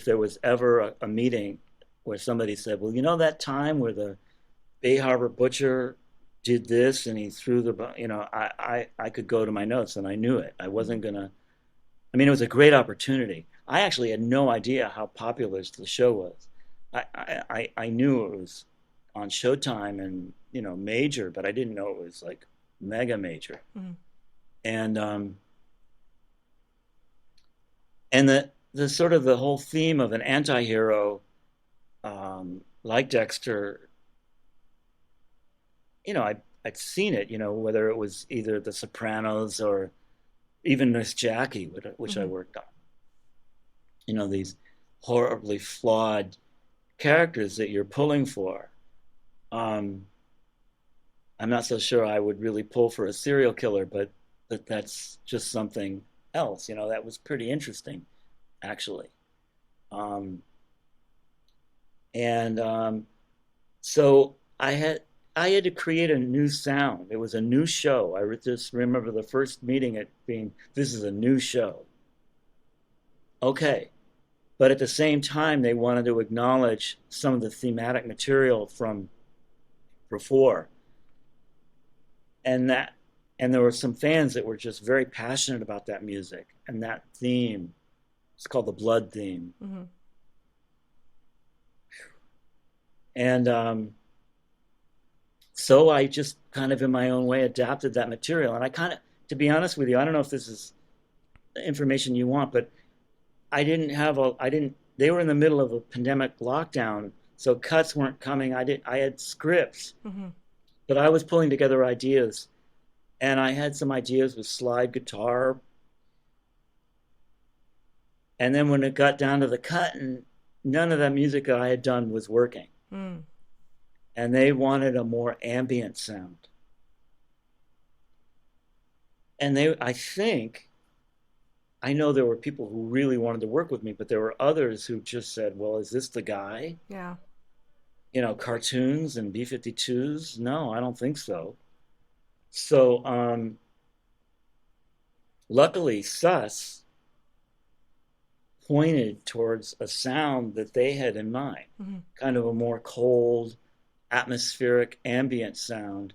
there was ever a meeting where somebody said, well, you know that time where the Bay Harbor Butcher did this and he threw I could go to my notes and I knew it. I wasn't gonna, it was a great opportunity. I actually had no idea how popular the show was. I knew it was on Showtime and, major, but I didn't know it was like mega major. Mm-hmm. And the sort of the whole theme of an anti-hero, like Dexter, I'd seen it, whether it was either The Sopranos or even Miss Jackie, which mm-hmm. I worked on. These horribly flawed characters that you're pulling for. I'm not so sure I would really pull for a serial killer, but that's just something else. That was pretty interesting, actually. So I had to create a new sound. It was a new show. I just remember the first meeting it being, this is a new show. Okay. But at the same time, they wanted to acknowledge some of the thematic material from before. And there were some fans that were just very passionate about that music and that theme. It's called the Blood theme. Mm-hmm. And so I just kind of in my own way adapted that material. And I kind of, to be honest with you, I don't know if this is information you want, but they were in the middle of a pandemic lockdown, so cuts weren't coming. I had scripts, mm-hmm. but I was pulling together ideas, and I had some ideas with slide guitar. And then when it got down to the cut, and none of that music that I had done was working. Mm. And they wanted a more ambient sound. And I know there were people who really wanted to work with me, but there were others who just said, well, is this the guy? Yeah. Cartoons and B-52s? No, I don't think so. So, luckily, Sus pointed towards a sound that they had in mind, mm-hmm. kind of a more cold, atmospheric, ambient sound,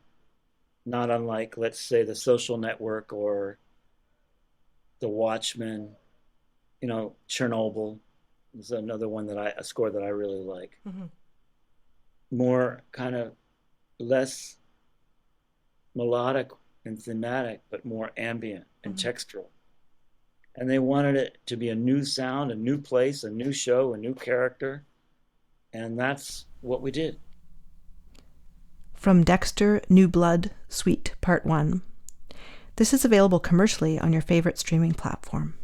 not unlike, let's say, The Social Network or The Watchmen. Chernobyl is another one a score that I really like. Mm-hmm. More kind of less melodic and thematic, but more ambient and mm-hmm. textural. And they wanted it to be a new sound, a new place, a new show, a new character. And that's what we did. From Dexter New Blood, Suite Part 1. This is available commercially on your favorite streaming platform.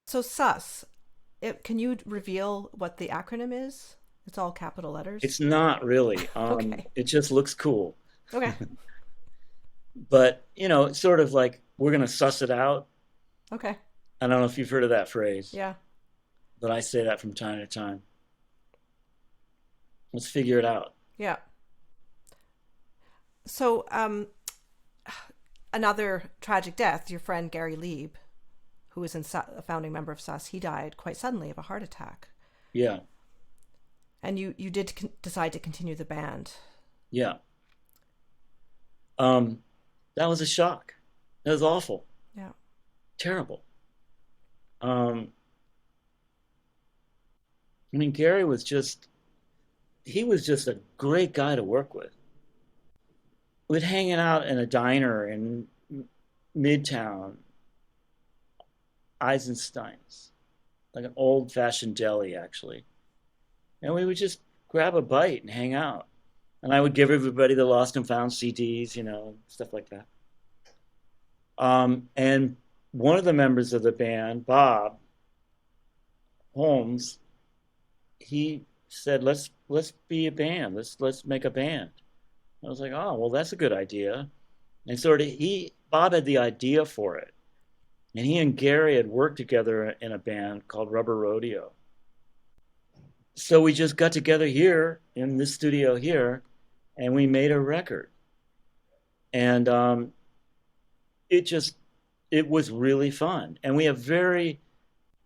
So SUS, can you reveal what the acronym is? It's all capital letters. It's not really. Okay. It just looks cool. Okay. But, it's sort of like we're going to suss it out. Okay. I don't know if you've heard of that phrase. Yeah. But I say that from time to time. Let's figure it out. Yeah. So, another tragic death, your friend Gary Leib, who was a founding member of SUS, he died quite suddenly of a heart attack. Yeah. And you did decide to continue the band. Yeah. That was a shock. That was awful. Yeah. Terrible. Gary was just a great guy to work with. We'd hanging out in a diner in Midtown, Eisenstein's, like an old-fashioned deli, actually. And we would just grab a bite and hang out. And I would give everybody the Lost and Found CDs, stuff like that. And one of the members of the band, Bob Holmes, he said, let's be a band. Let's make a band. I was like, oh, well, that's a good idea. And Bob had the idea for it. And he and Gary had worked together in a band called Rubber Rodeo. So we just got together here in this studio here, and we made a record. And it was really fun. And we have very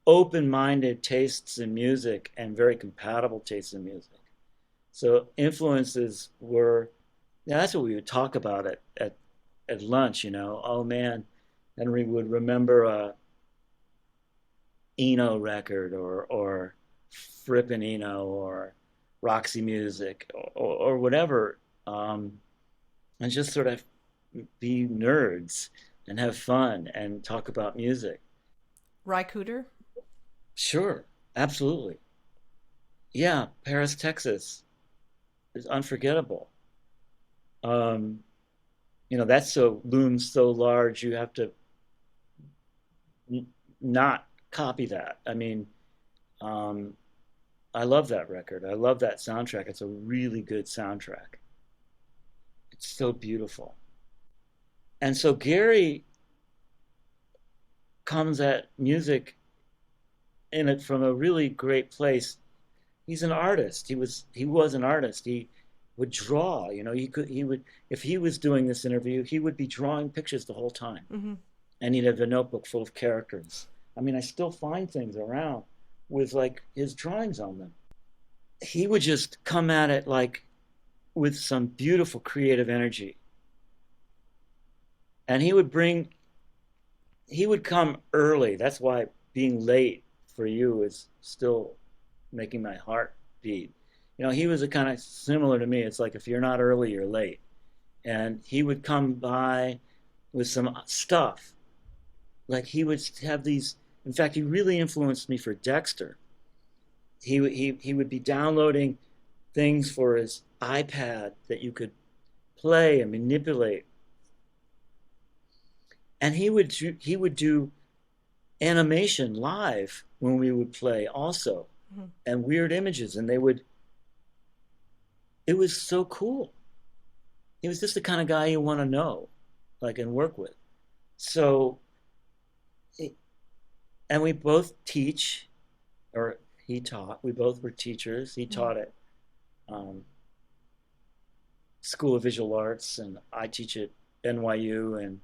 open-minded tastes in music and very compatible tastes in music. So influences were, that's what we would talk about at lunch, Oh man, Henry would remember a Eno record or Frippin' Eno or Roxy Music or whatever, and just sort of be nerds and have fun and talk about music. Ry Cooder? Sure, absolutely. Yeah, Paris, Texas is unforgettable. That's looms so large, you have to not copy that. I love that record. I love that soundtrack. It's a really good soundtrack. It's so beautiful. And so Gary comes at music from a really great place. He's an artist. He was an artist. He would draw, he would, if he was doing this interview, he would be drawing pictures the whole time. Mm-hmm. And he'd have a notebook full of characters. I still find things around with like his drawings on them. he would just come at it like with some beautiful creative energy. And he would come early. That's why being late for you is still making my heart beat. He was a kind of similar to me. It's like if you're not early, you're late. And he would come by with some stuff. Like he would have these. In fact, he really influenced me for Dexter. He would be downloading things for his iPad that you could play and manipulate. And he would do animation live when we would play also, and weird images, and it was so cool. He was just the kind of guy you want to know, like, and work with. So, and we both teach, or he taught. We both were teachers. He taught at School of Visual Arts, and I teach at NYU and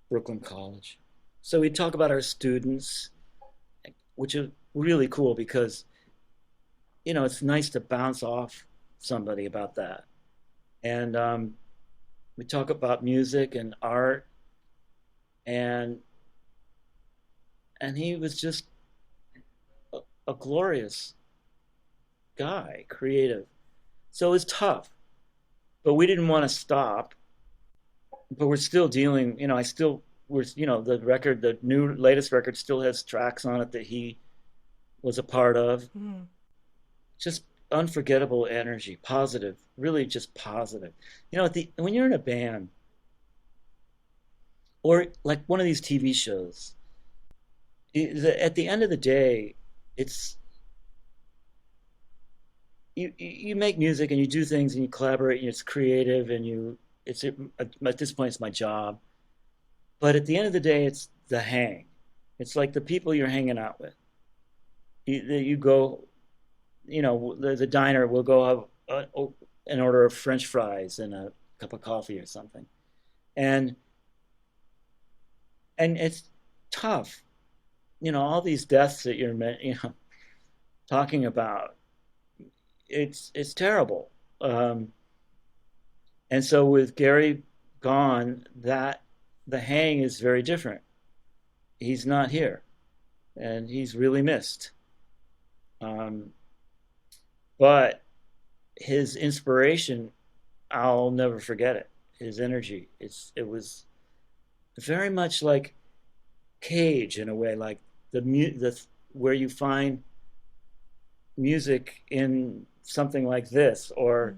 Brooklyn College. So we talk about our students, which is really cool because, it's nice to bounce off somebody about that. And we talk about music and art, and he was just a glorious guy, creative. So it was tough, but we didn't want to stop. But we're still dealing. The latest record still has tracks on it that he was a part of. Just unforgettable energy, positive, really just positive. When you're in a band or like one of these TV shows, at the end of the day, it's you make music and you do things and you collaborate and it's creative and at this point it's my job. But at the end of the day, it's the hang. It's like the people you're hanging out with. You go, the diner will go have an order of French fries and a cup of coffee or something, and it's tough. All these deaths that you're talking about. It's terrible. And so with Gary gone, the hang is very different. He's not here, and he's really missed. But his inspiration, I'll never forget it. His energy, it was very much like Cage in a way, like where you find music in something like this or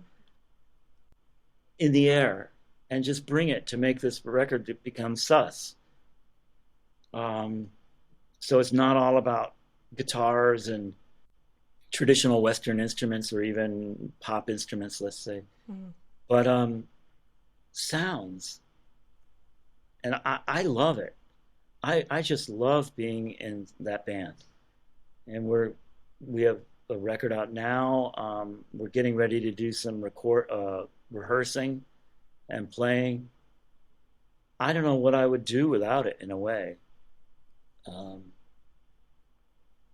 in the air, and just bring it to make this record to become sus. So it's not all about guitars and traditional Western instruments or even pop instruments, let's say, but sounds. And I love it. I just love being in that band. And we have a record out now. We're getting ready to do some rehearsing and playing. I don't know what I would do without it in a way.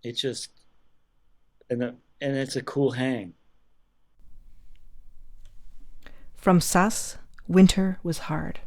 It just and it's a cool hang. From Sus, Winter Was Hard.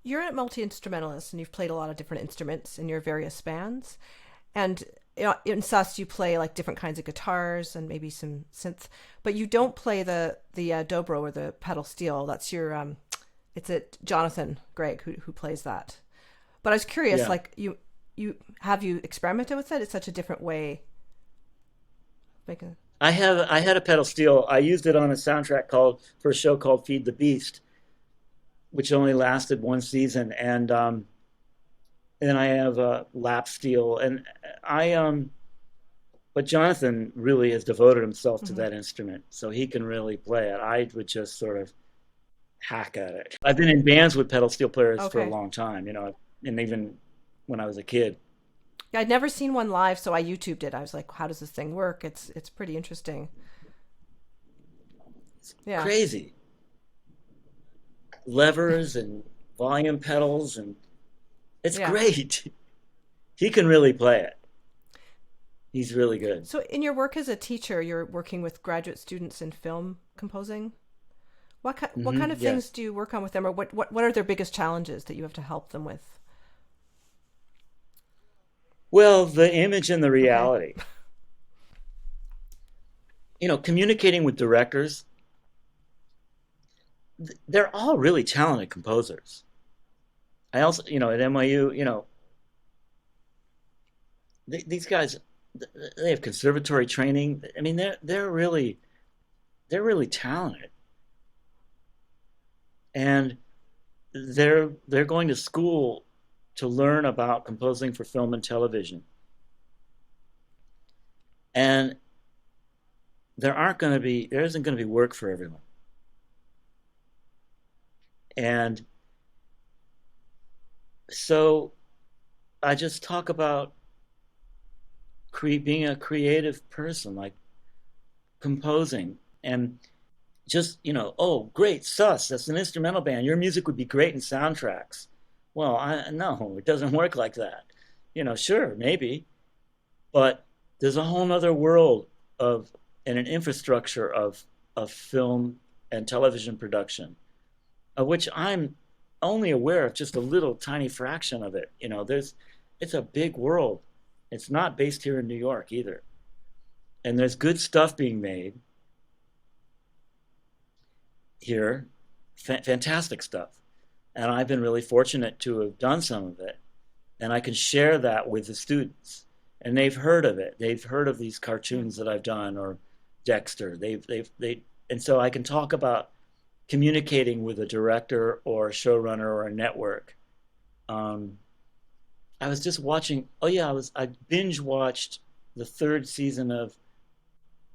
You're a multi-instrumentalist and you've played a lot of different instruments in your various bands. And in Sus, you play like different kinds of guitars and maybe some synths, but you don't play the dobro or the pedal steel. That's your it's it Jonathan Gregg who plays that. But I was curious, Yeah. like you experimented with it? It's such a different way. Like a, I had a pedal steel. I used it on a soundtrack called for a show called Feed the Beast, which only lasted one season, and I have a lap steel, and but Jonathan really has devoted himself to mm-hmm. that instrument, so he can really play it. I would just sort of hack at it. I've been in bands with pedal steel players for a Okay. long time, and even when I was a kid. Yeah, I'd never seen one live, so I YouTubed it. I was like, how does this thing work? It's pretty interesting. It's Yeah. crazy. Levers and volume pedals, and it's Yeah. great. He can really play it. He's really good. So in your work as a teacher, you're working with graduate students in film composing. What kind of things Yes. do you work on with them, or what are their biggest challenges that you have to help them with? Well, the image and the Okay. reality. Communicating with directors, they're all really talented composers. I also, at NYU, these guys, they have conservatory training. I mean, they're really talented, and they're going to school to learn about composing for film and television. And there isn't going to be work for everyone. And so I just talk about being a creative person, like composing, and just, oh, great, Sus, that's an instrumental band. Your music would be great in soundtracks. Well, no, it doesn't work like that. Sure, maybe, but there's a whole other world of and an infrastructure of film and television production, of which I'm only aware of just a little tiny fraction of it. It's a big world. It's not based here in New York either. And there's good stuff being made here, fantastic stuff. And I've been really fortunate to have done some of it. And I can share that with the students. And they've heard of it. They've heard of these cartoons that I've done, or Dexter. And so I can talk about communicating with a director or a showrunner or a network. I was just watching. Oh yeah, I binge watched the third season of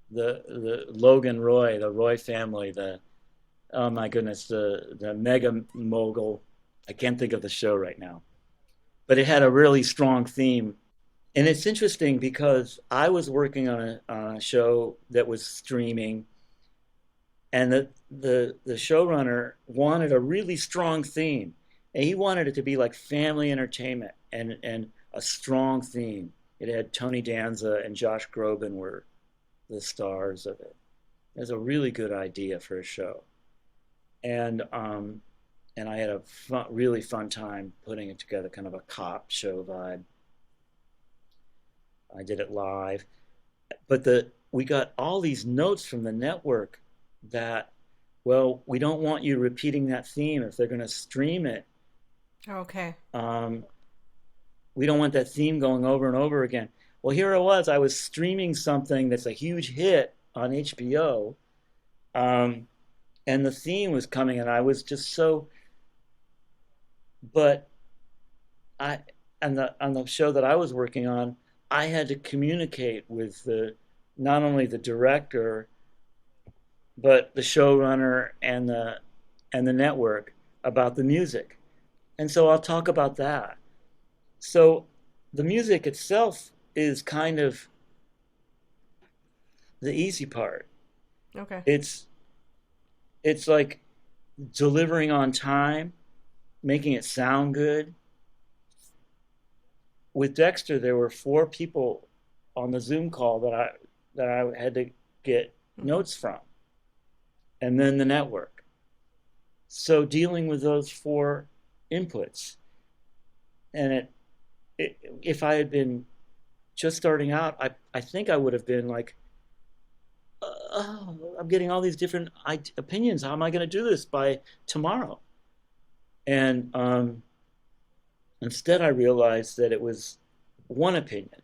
the Logan Roy, the Roy family. Oh my goodness, the mega mogul. I can't think of the show right now, but it had a really strong theme. And it's interesting because I was working on a show that was streaming, and the showrunner wanted a really strong theme, and he wanted it to be like family entertainment and a strong theme. It had Tony Danza and Josh Groban were the stars of it. It was a really good idea for a show, and I had a really fun time putting it together, kind of a cop show vibe. I did it live, but we got all these notes from the network that, well, we don't want you repeating that theme if they're going to stream it. Okay. We don't want that theme going over and over again. Well, here I was streaming something that's a huge hit on HBO, and the theme was coming, and I was just so. But on the show that I was working on, I had to communicate with not only the director, but the showrunner and the network about the music. And so I'll talk about that. So the music itself is kind of the easy part. Okay. It's like delivering on time, making it sound good. With Dexter, there were 4 people on the Zoom call that I had to get notes from, and then the network. So dealing with those 4 inputs. And if I had been just starting out, I think I would have been like, oh, I'm getting all these different opinions. How am I going to do this by tomorrow? And instead, I realized that it was one opinion.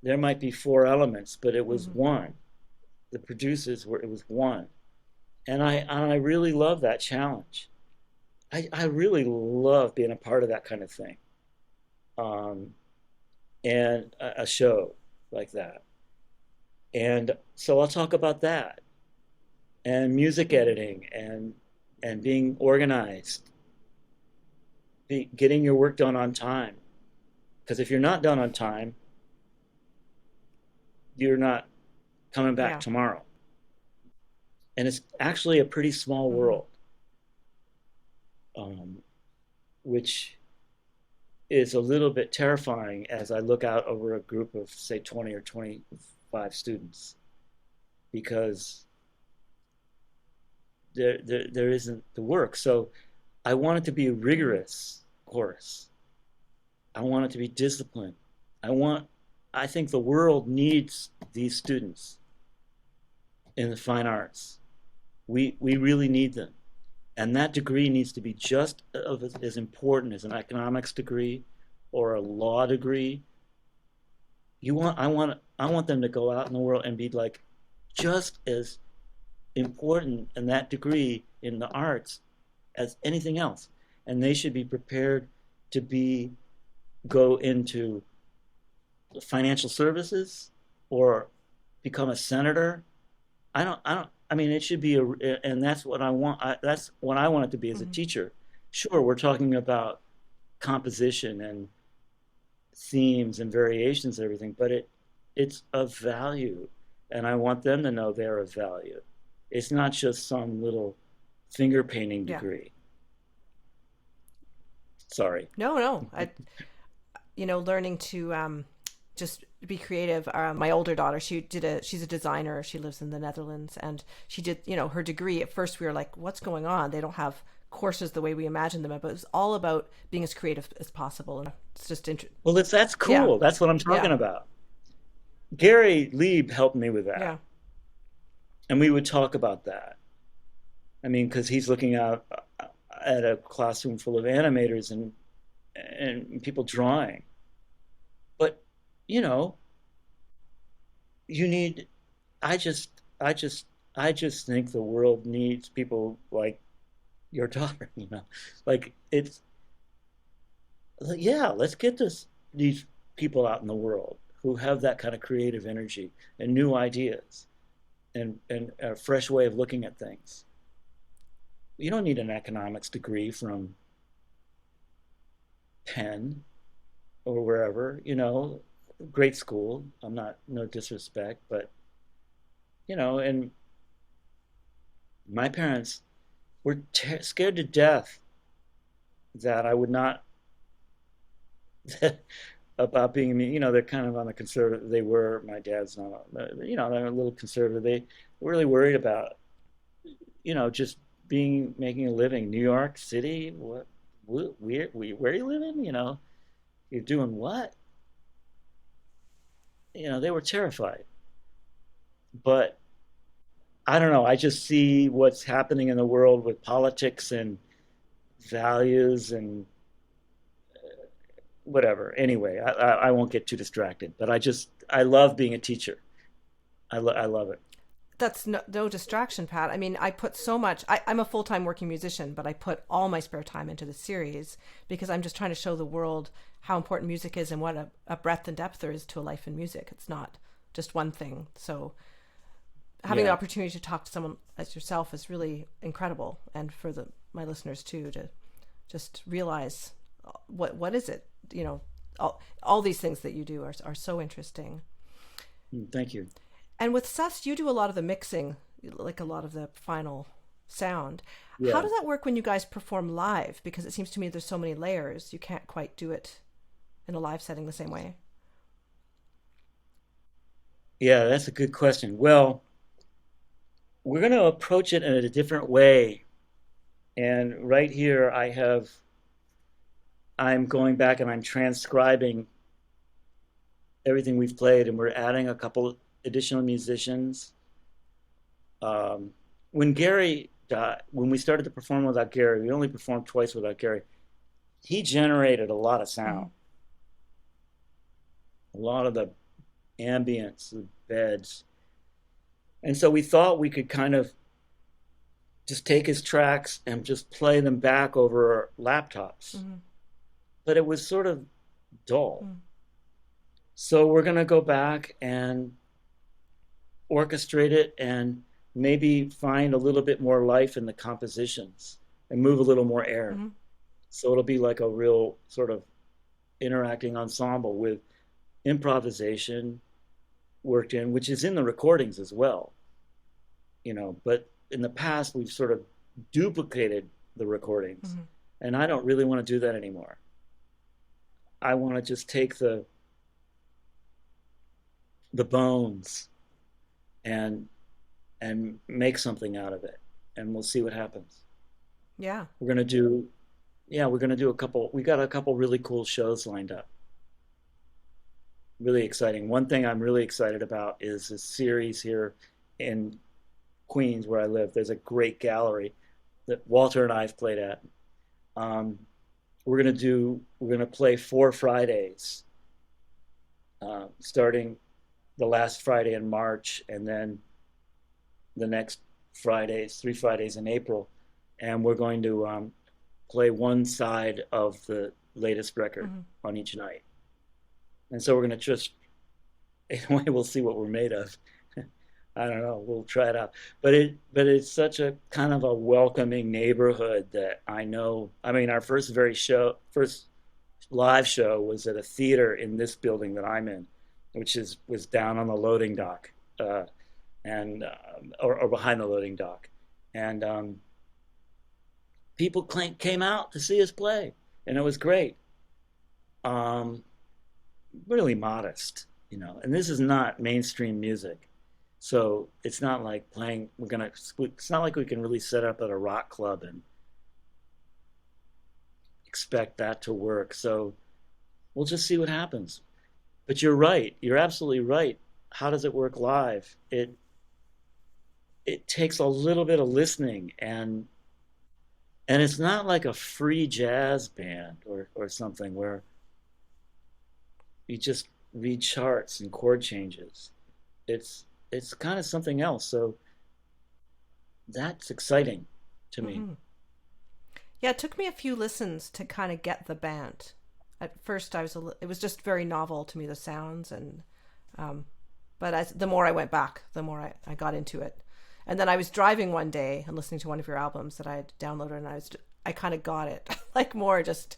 There might be four elements, but it was one. The producers were, it was one. And I really love that challenge. I really love being a part of that kind of thing. And a show like that. And so I'll talk about that and music editing and being organized, getting your work done on time. Because if you're not done on time, you're not coming back tomorrow. And it's actually a pretty small world, which is a little bit terrifying as I look out over a group of, say, 20 or 25 students, because there isn't the work. So I want it to be a rigorous course. I want it to be disciplined. I think the world needs these students in the fine arts. We really need them. And that degree needs to be just as important as an economics degree or a law degree. I want them to go out in the world and be like just as important in that degree in the arts as anything else. And they should be prepared to go into financial services or become a senator. I mean, it should be and that's what I want. That's what I want it to be as a teacher. Sure, we're talking about composition and themes and variations and everything, but it's of value, and I want them to know they're of value. It's not just some little finger painting degree. Sorry. No. Learning to just be creative. My older daughter, she's a designer. She lives in the Netherlands, and she did, her degree. At first we were like, what's going on? They don't have courses the way we imagine them, but it was all about being as creative as possible. And it's just interesting. Well, that's cool. Yeah. That's what I'm talking about. Gary Leib helped me with that. Yeah. And we would talk about that. I mean, because he's looking out at a classroom full of animators and people drawing. But, I just think the world needs people like your daughter, like let's get these people out in the world who have that kind of creative energy and new ideas and a fresh way of looking at things. You don't need an economics degree from Penn or wherever, great school. No disrespect, but, and my parents were scared to death that I would not, about being, they're kind of on the conservative, my dad's not, they're a little conservative. They were really worried about, just making a living. New York City, where are you living? You're doing what? They were terrified. But I don't know. I just see what's happening in the world with politics and values and whatever. Anyway, I won't get too distracted. But I love being a teacher. I love it. That's no distraction, Pat. I mean, I put so much. I'm a full-time working musician, but I put all my spare time into the series because I'm just trying to show the world how important music is and what a breadth and depth there is to a life in music. It's not just one thing. So having the opportunity to talk to someone as yourself is really incredible, and for my listeners too, to just realize what is it. All these things that you do are so interesting. Thank you. And with Sus, you do a lot of the mixing, like a lot of the final sound. Yeah. How does that work when you guys perform live? Because it seems to me there's so many layers, you can't quite do it in a live setting the same way. Yeah, that's a good question. Well, we're going to approach it in a different way. And right here I have I'm going back and I'm transcribing everything we've played, and we're adding a couple additional musicians. When Gary died, when we started to perform without Gary, we only performed twice without Gary. He generated a lot of sound, a lot of the ambience, the beds. And so we thought we could kind of just take his tracks and just play them back over our laptops. But it was sort of dull. So we're going to go back and orchestrate it and maybe find a little bit more life in the compositions and move a little more air. So it'll be like a real sort of interacting ensemble with improvisation worked in, which is in the recordings as well, you know, but in the past we've sort of duplicated the recordings, and I don't really want to do that anymore. I want to just take the bones and make something out of it, and we'll see what happens. We're going to do a couple, we got a couple really cool shows lined up. Really exciting. One thing I'm really excited about is a series here in Queens where I live. There's a great gallery that Walter and I have played at. We're going to play 4 Fridays, starting the last Friday in March, and then the next Fridays, 3 Fridays in April. And we're going to play one side of the latest record on each night. And so we're going to just, in a way, we'll see what we're made of. I don't know. We'll try it out. But it's such a kind of a welcoming neighborhood that I know. I mean, our first live show was at a theater in this building that I'm in, which was down on the loading dock, or behind the loading dock, and people came out to see us play, and it was great. Really modest, you know, and this is not mainstream music, so it's not like it's not like we can really set up at a rock club and expect that to work. So we'll just see what happens. But you're right, you're absolutely right. How does it work live? It takes a little bit of listening, and it's not like a free jazz band or something where you just read charts and chord changes. It's kind of something else. So that's exciting to me. Yeah, it took me a few listens to kind of get the band. At first, it was just very novel to me, the sounds, and but the more I went back, the more I got into it. And then I was driving one day and listening to one of your albums that I had downloaded, and I kind of got it, like more just.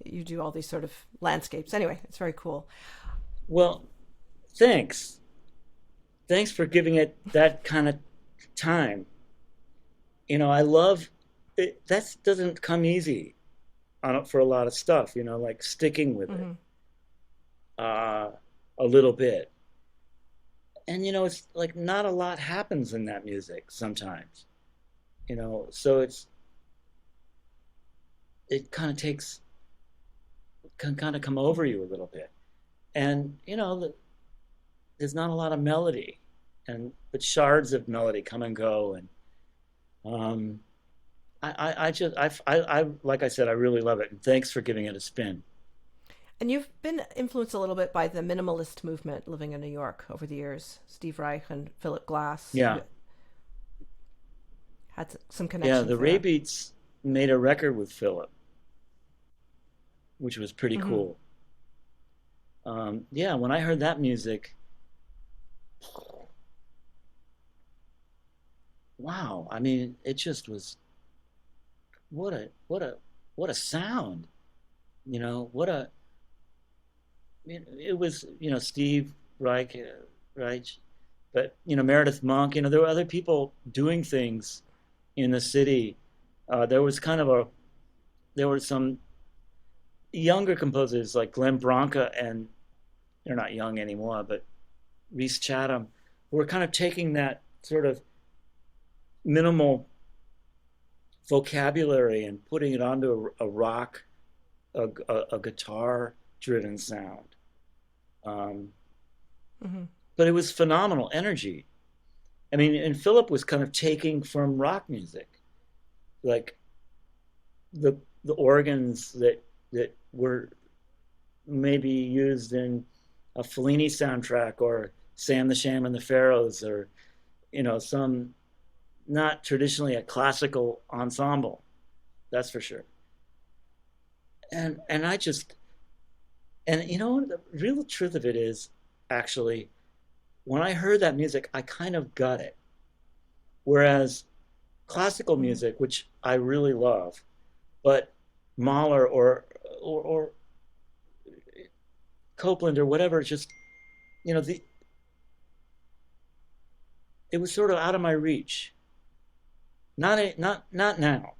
You do all these sort of landscapes. Anyway, it's very cool. Well, thanks. Thanks for giving it that kind of time. You know, I love it. That doesn't come easy for a lot of stuff, you know, like sticking with it a little bit. And, you know, it's like not a lot happens in that music sometimes, you know, so it kind of can kind of come over you a little bit. And, you know, there's not a lot of melody, but shards of melody come and go. And I like I said, I really love it. And thanks for giving it a spin. And you've been influenced a little bit by the minimalist movement living in New York over the years. Steve Reich and Philip Glass. Yeah. Had some connections. Yeah, the Raybeats made a record with Philip, which was pretty cool. Yeah, when I heard that music, wow! I mean, it just was what a sound, you know. It was, you know, Steve Reich, but you know, Meredith Monk. You know, there were other people doing things in the city. There were some younger composers like Glenn Branca, and they're not young anymore, but Reese Chatham, who were kind of taking that sort of minimal vocabulary and putting it onto a rock, a guitar-driven sound. But it was phenomenal energy. I mean, and Philip was kind of taking from rock music, like the organs that were maybe used in a Fellini soundtrack or Sam the Sham and the Pharaohs, or some not traditionally a classical ensemble, that's for sure. And I just and the real truth of it is, actually, when I heard that music, I kind of got it. Whereas classical music, which I really love, but Mahler or Copeland or whatever, just it was sort of out of my reach. Not now,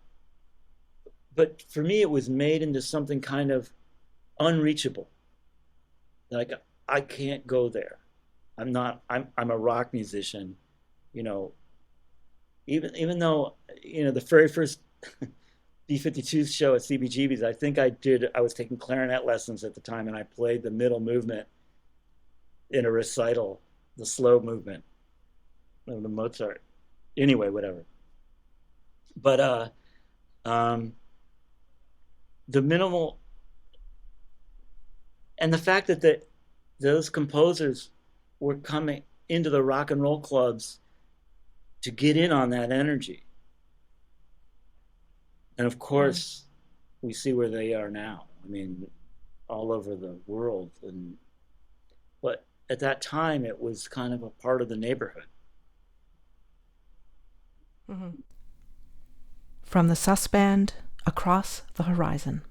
but for me, it was made into something kind of unreachable. Like, I can't go there. I'm a rock musician, you know. Even though the very first B-52 show at CBGB's, I was taking clarinet lessons at the time, and I played the middle movement in a recital, the slow movement of the Mozart. Anyway, whatever. But the minimal, and the fact that those composers were coming into the rock and roll clubs to get in on that energy. And of course, we see where they are now. I mean, all over the world. But at that time, it was kind of a part of the neighborhood. From the Sus Band, Across the Horizon.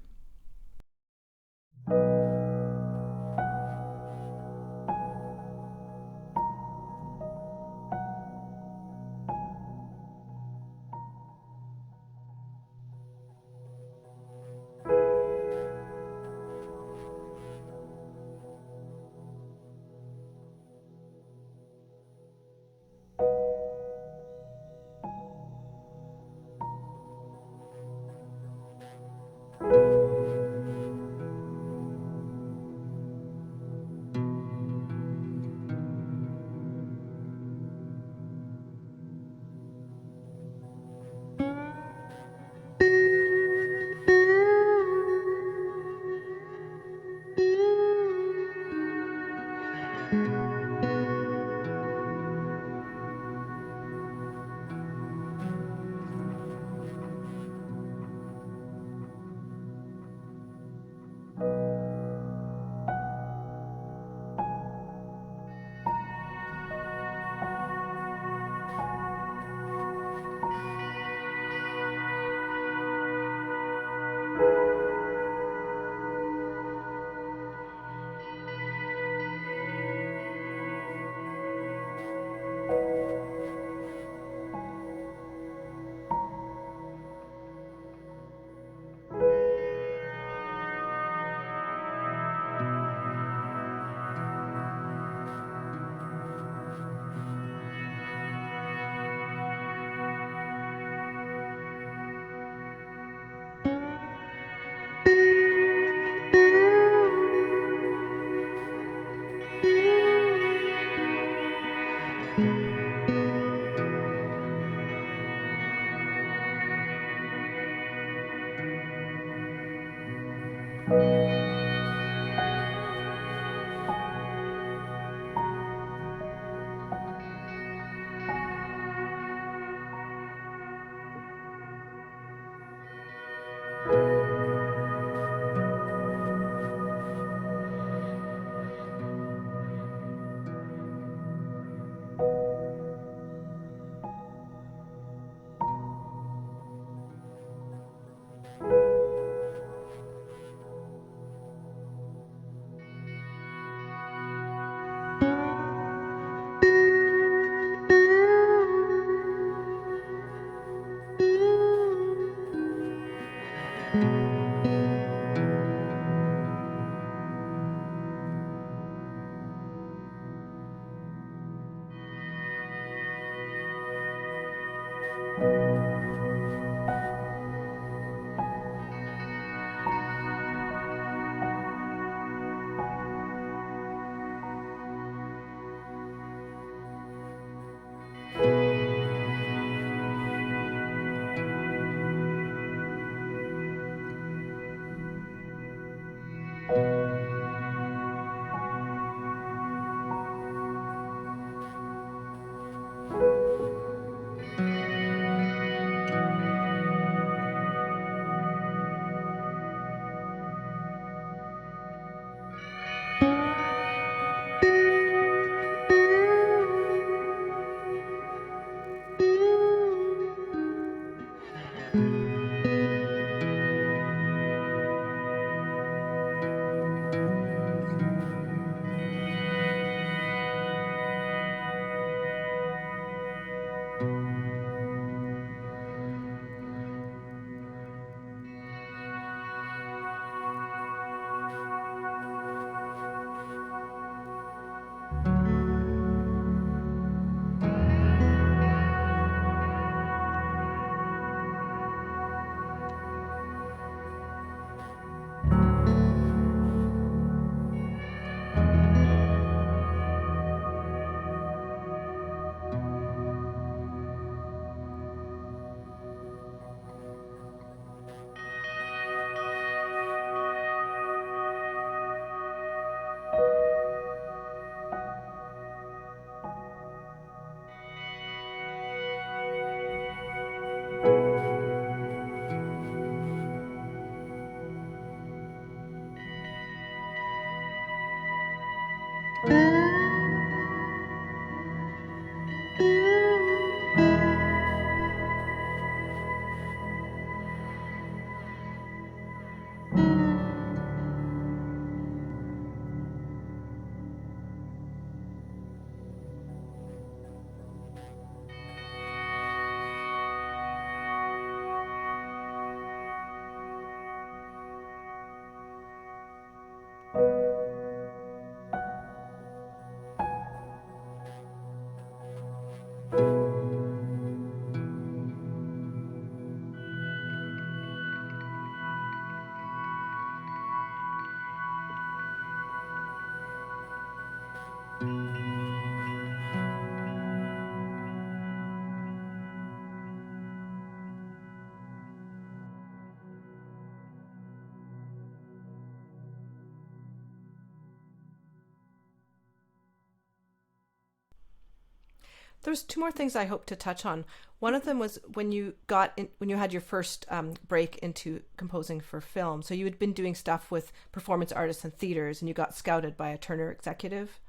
There's two more things I hope to touch on. One of them was when you had your first break into composing for film. So you had been doing stuff with performance artists and theaters, and you got scouted by a Turner executive.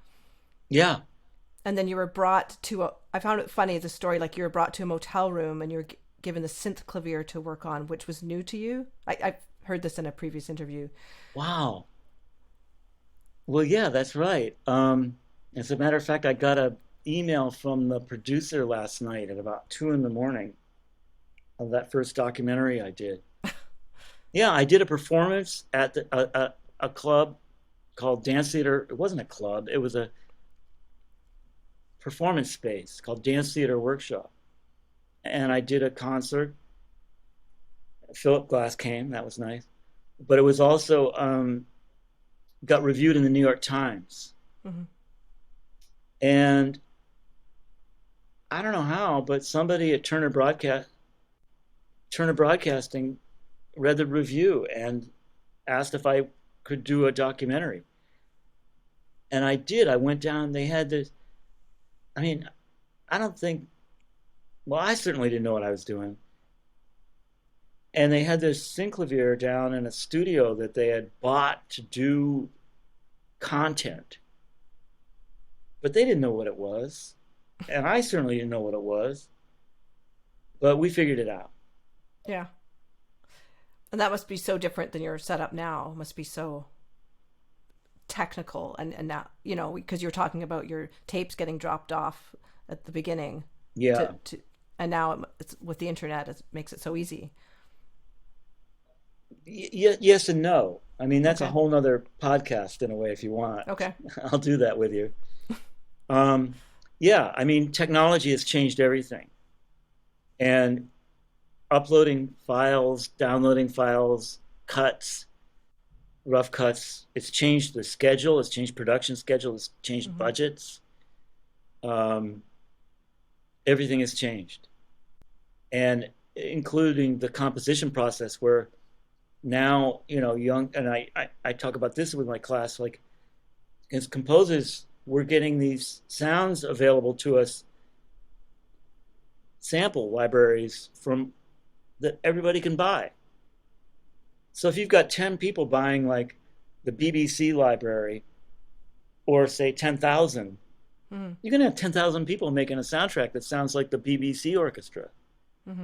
Yeah. And then you were brought to I found it funny, the story, like you were brought to a motel room and you were given the synth clavier to work on, which was new to you. I've heard this in a previous interview. Wow. Well, yeah, that's right. As a matter of fact, I got a email from the producer last night at about 2 a.m. of that first documentary I did. Yeah, I did a performance at a club called Dance Theater. It wasn't a club. It was a performance space called Dance Theater Workshop. And I did a concert. Philip Glass came. That was nice. But it was also got reviewed in the New York Times. Mm-hmm. And I don't know how, but somebody at Turner Broadcasting read the review and asked if I could do a documentary. And I did. I went down. They had this. I mean, I don't think. Well, I certainly didn't know what I was doing. And they had this synclavier down in a studio that they had bought to do content. But they didn't know what it was. And I certainly didn't know what it was. But we figured it out. Yeah. And that must be so different than your setup now. It must be so technical. And now, you know, because you're talking about your tapes getting dropped off at the beginning. Yeah. And now it's, with the internet, it makes it so easy. Yes and no. I mean, that's a whole nother podcast in a way, if you want. Okay. I'll do that with you. Yeah, I mean, technology has changed everything. And uploading files, downloading files, cuts, rough cuts, it's changed the schedule, it's changed production schedule, it's changed budgets. Everything has changed. And including the composition process where now, you know, I talk about this with my class, like as composers, we're getting these sounds available to us, sample libraries from that everybody can buy. So if you've got 10 people buying like the BBC library, or say 10,000, you're going to have 10,000 people making a soundtrack that sounds like the BBC orchestra,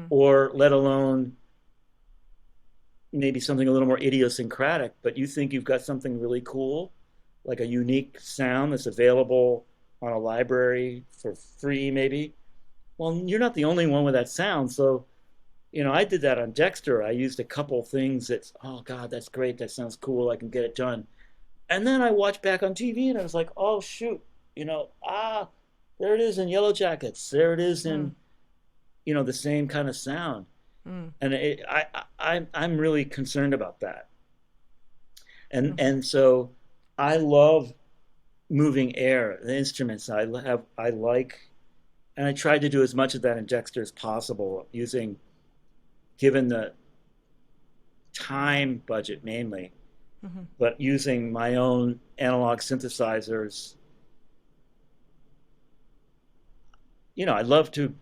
or let alone maybe something a little more idiosyncratic, but you think you've got something really cool, like a unique sound that's available on a library for free maybe. Well, you're not the only one with that sound. So, you know, I did that on Dexter. I used a couple things that's, oh God, that's great. That sounds cool. I can get it done. And then I watched back on TV and I was like, oh shoot, you know, there it is in Yellow Jackets. There it is in, you know, the same kind of sound. And I'm really concerned about that. And so I love moving air, the instruments. I like, and I tried to do as much of that in Dexter as possible, given the time budget mainly, but using my own analog synthesizers. You know, I'd love to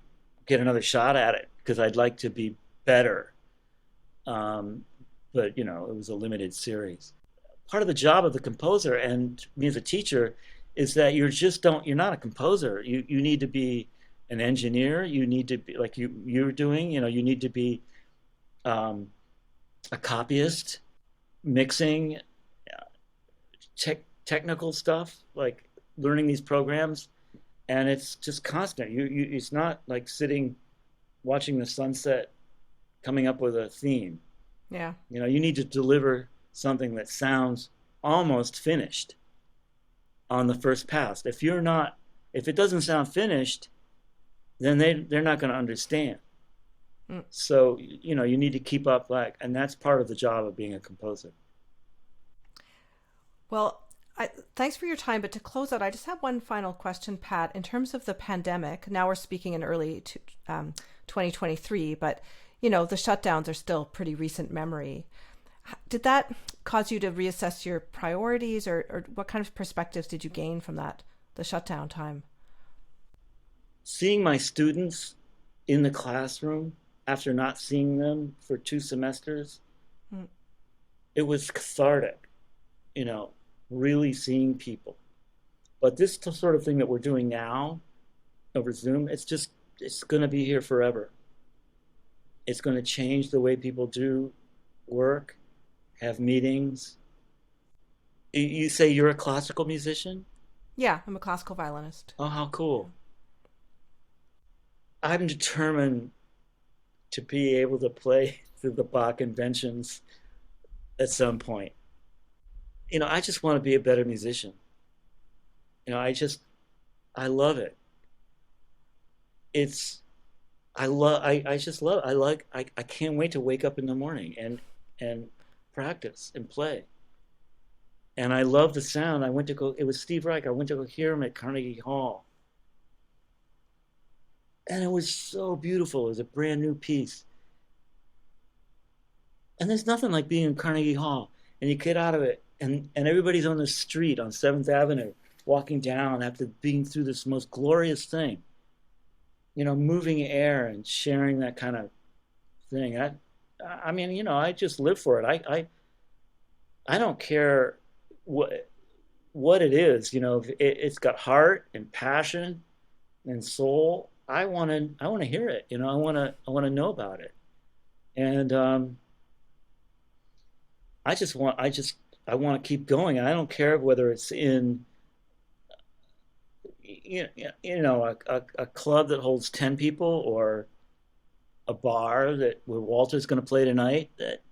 get another shot at it because I'd like to be better. But, you know, it was a limited series. Part of the job of the composer and me as a teacher is that you're not a composer. You need to be an engineer. You need to be like you're doing, you know, you need to be a copyist, mixing, technical stuff, like learning these programs. And it's just constant. It's not like sitting, watching the sunset, coming up with a theme. Yeah. You know, you need to deliver something that sounds almost finished on the first pass. If it doesn't sound finished, then they're not going to understand. So, you know, you need to keep up, and that's part of the job of being a composer. Well, thanks for your time. But to close out, I just have one final question, Pat. In terms of the pandemic, now we're speaking in early 2023, but, you know, the shutdowns are still pretty recent memory. Did that cause you to reassess your priorities, or what kind of perspectives did you gain from the shutdown time? seeing my students in the classroom after not seeing them for 2 semesters, it was cathartic, really seeing people. But this sort of thing that we're doing now over Zoom, it's going to be here forever. It's going to change the way people do work, have meetings. You say you're a classical musician? Yeah, I'm a classical violinist. Oh, how cool. I'm determined to be able to play through the Bach conventions at some point. I just want to be a better musician. I love it. I can't wait to wake up in the morning and practice and play. And I love the sound. It was Steve Reich. I went to go hear him at Carnegie Hall. And it was so beautiful. It was a brand new piece. And there's nothing like being in Carnegie Hall. And you get out of it, and everybody's on the street on 7th Avenue, walking down after being through this most glorious thing. Moving air and sharing that kind of thing. I just live for it. I don't care what it is. It's got heart and passion and soul. I want to hear it. I want to know about it. And I want to keep going. And I don't care whether it's in a club that holds 10 people or a bar where Walter's going to play tonight. That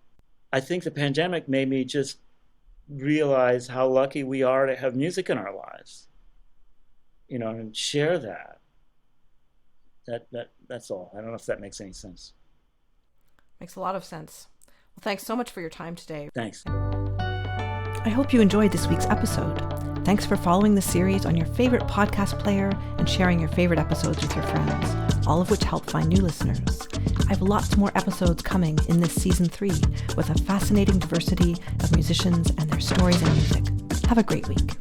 I think the pandemic made me just realize how lucky we are to have music in our lives, and share that. That's all. I don't know if that makes any sense. Makes a lot of sense. Well, thanks so much for your time today. Thanks. I hope you enjoyed this week's episode. Thanks for following the series on your favorite podcast player and sharing your favorite episodes with your friends, all of which help find new listeners. I have lots more episodes coming in this season 3 with a fascinating diversity of musicians and their stories and music. Have a great week.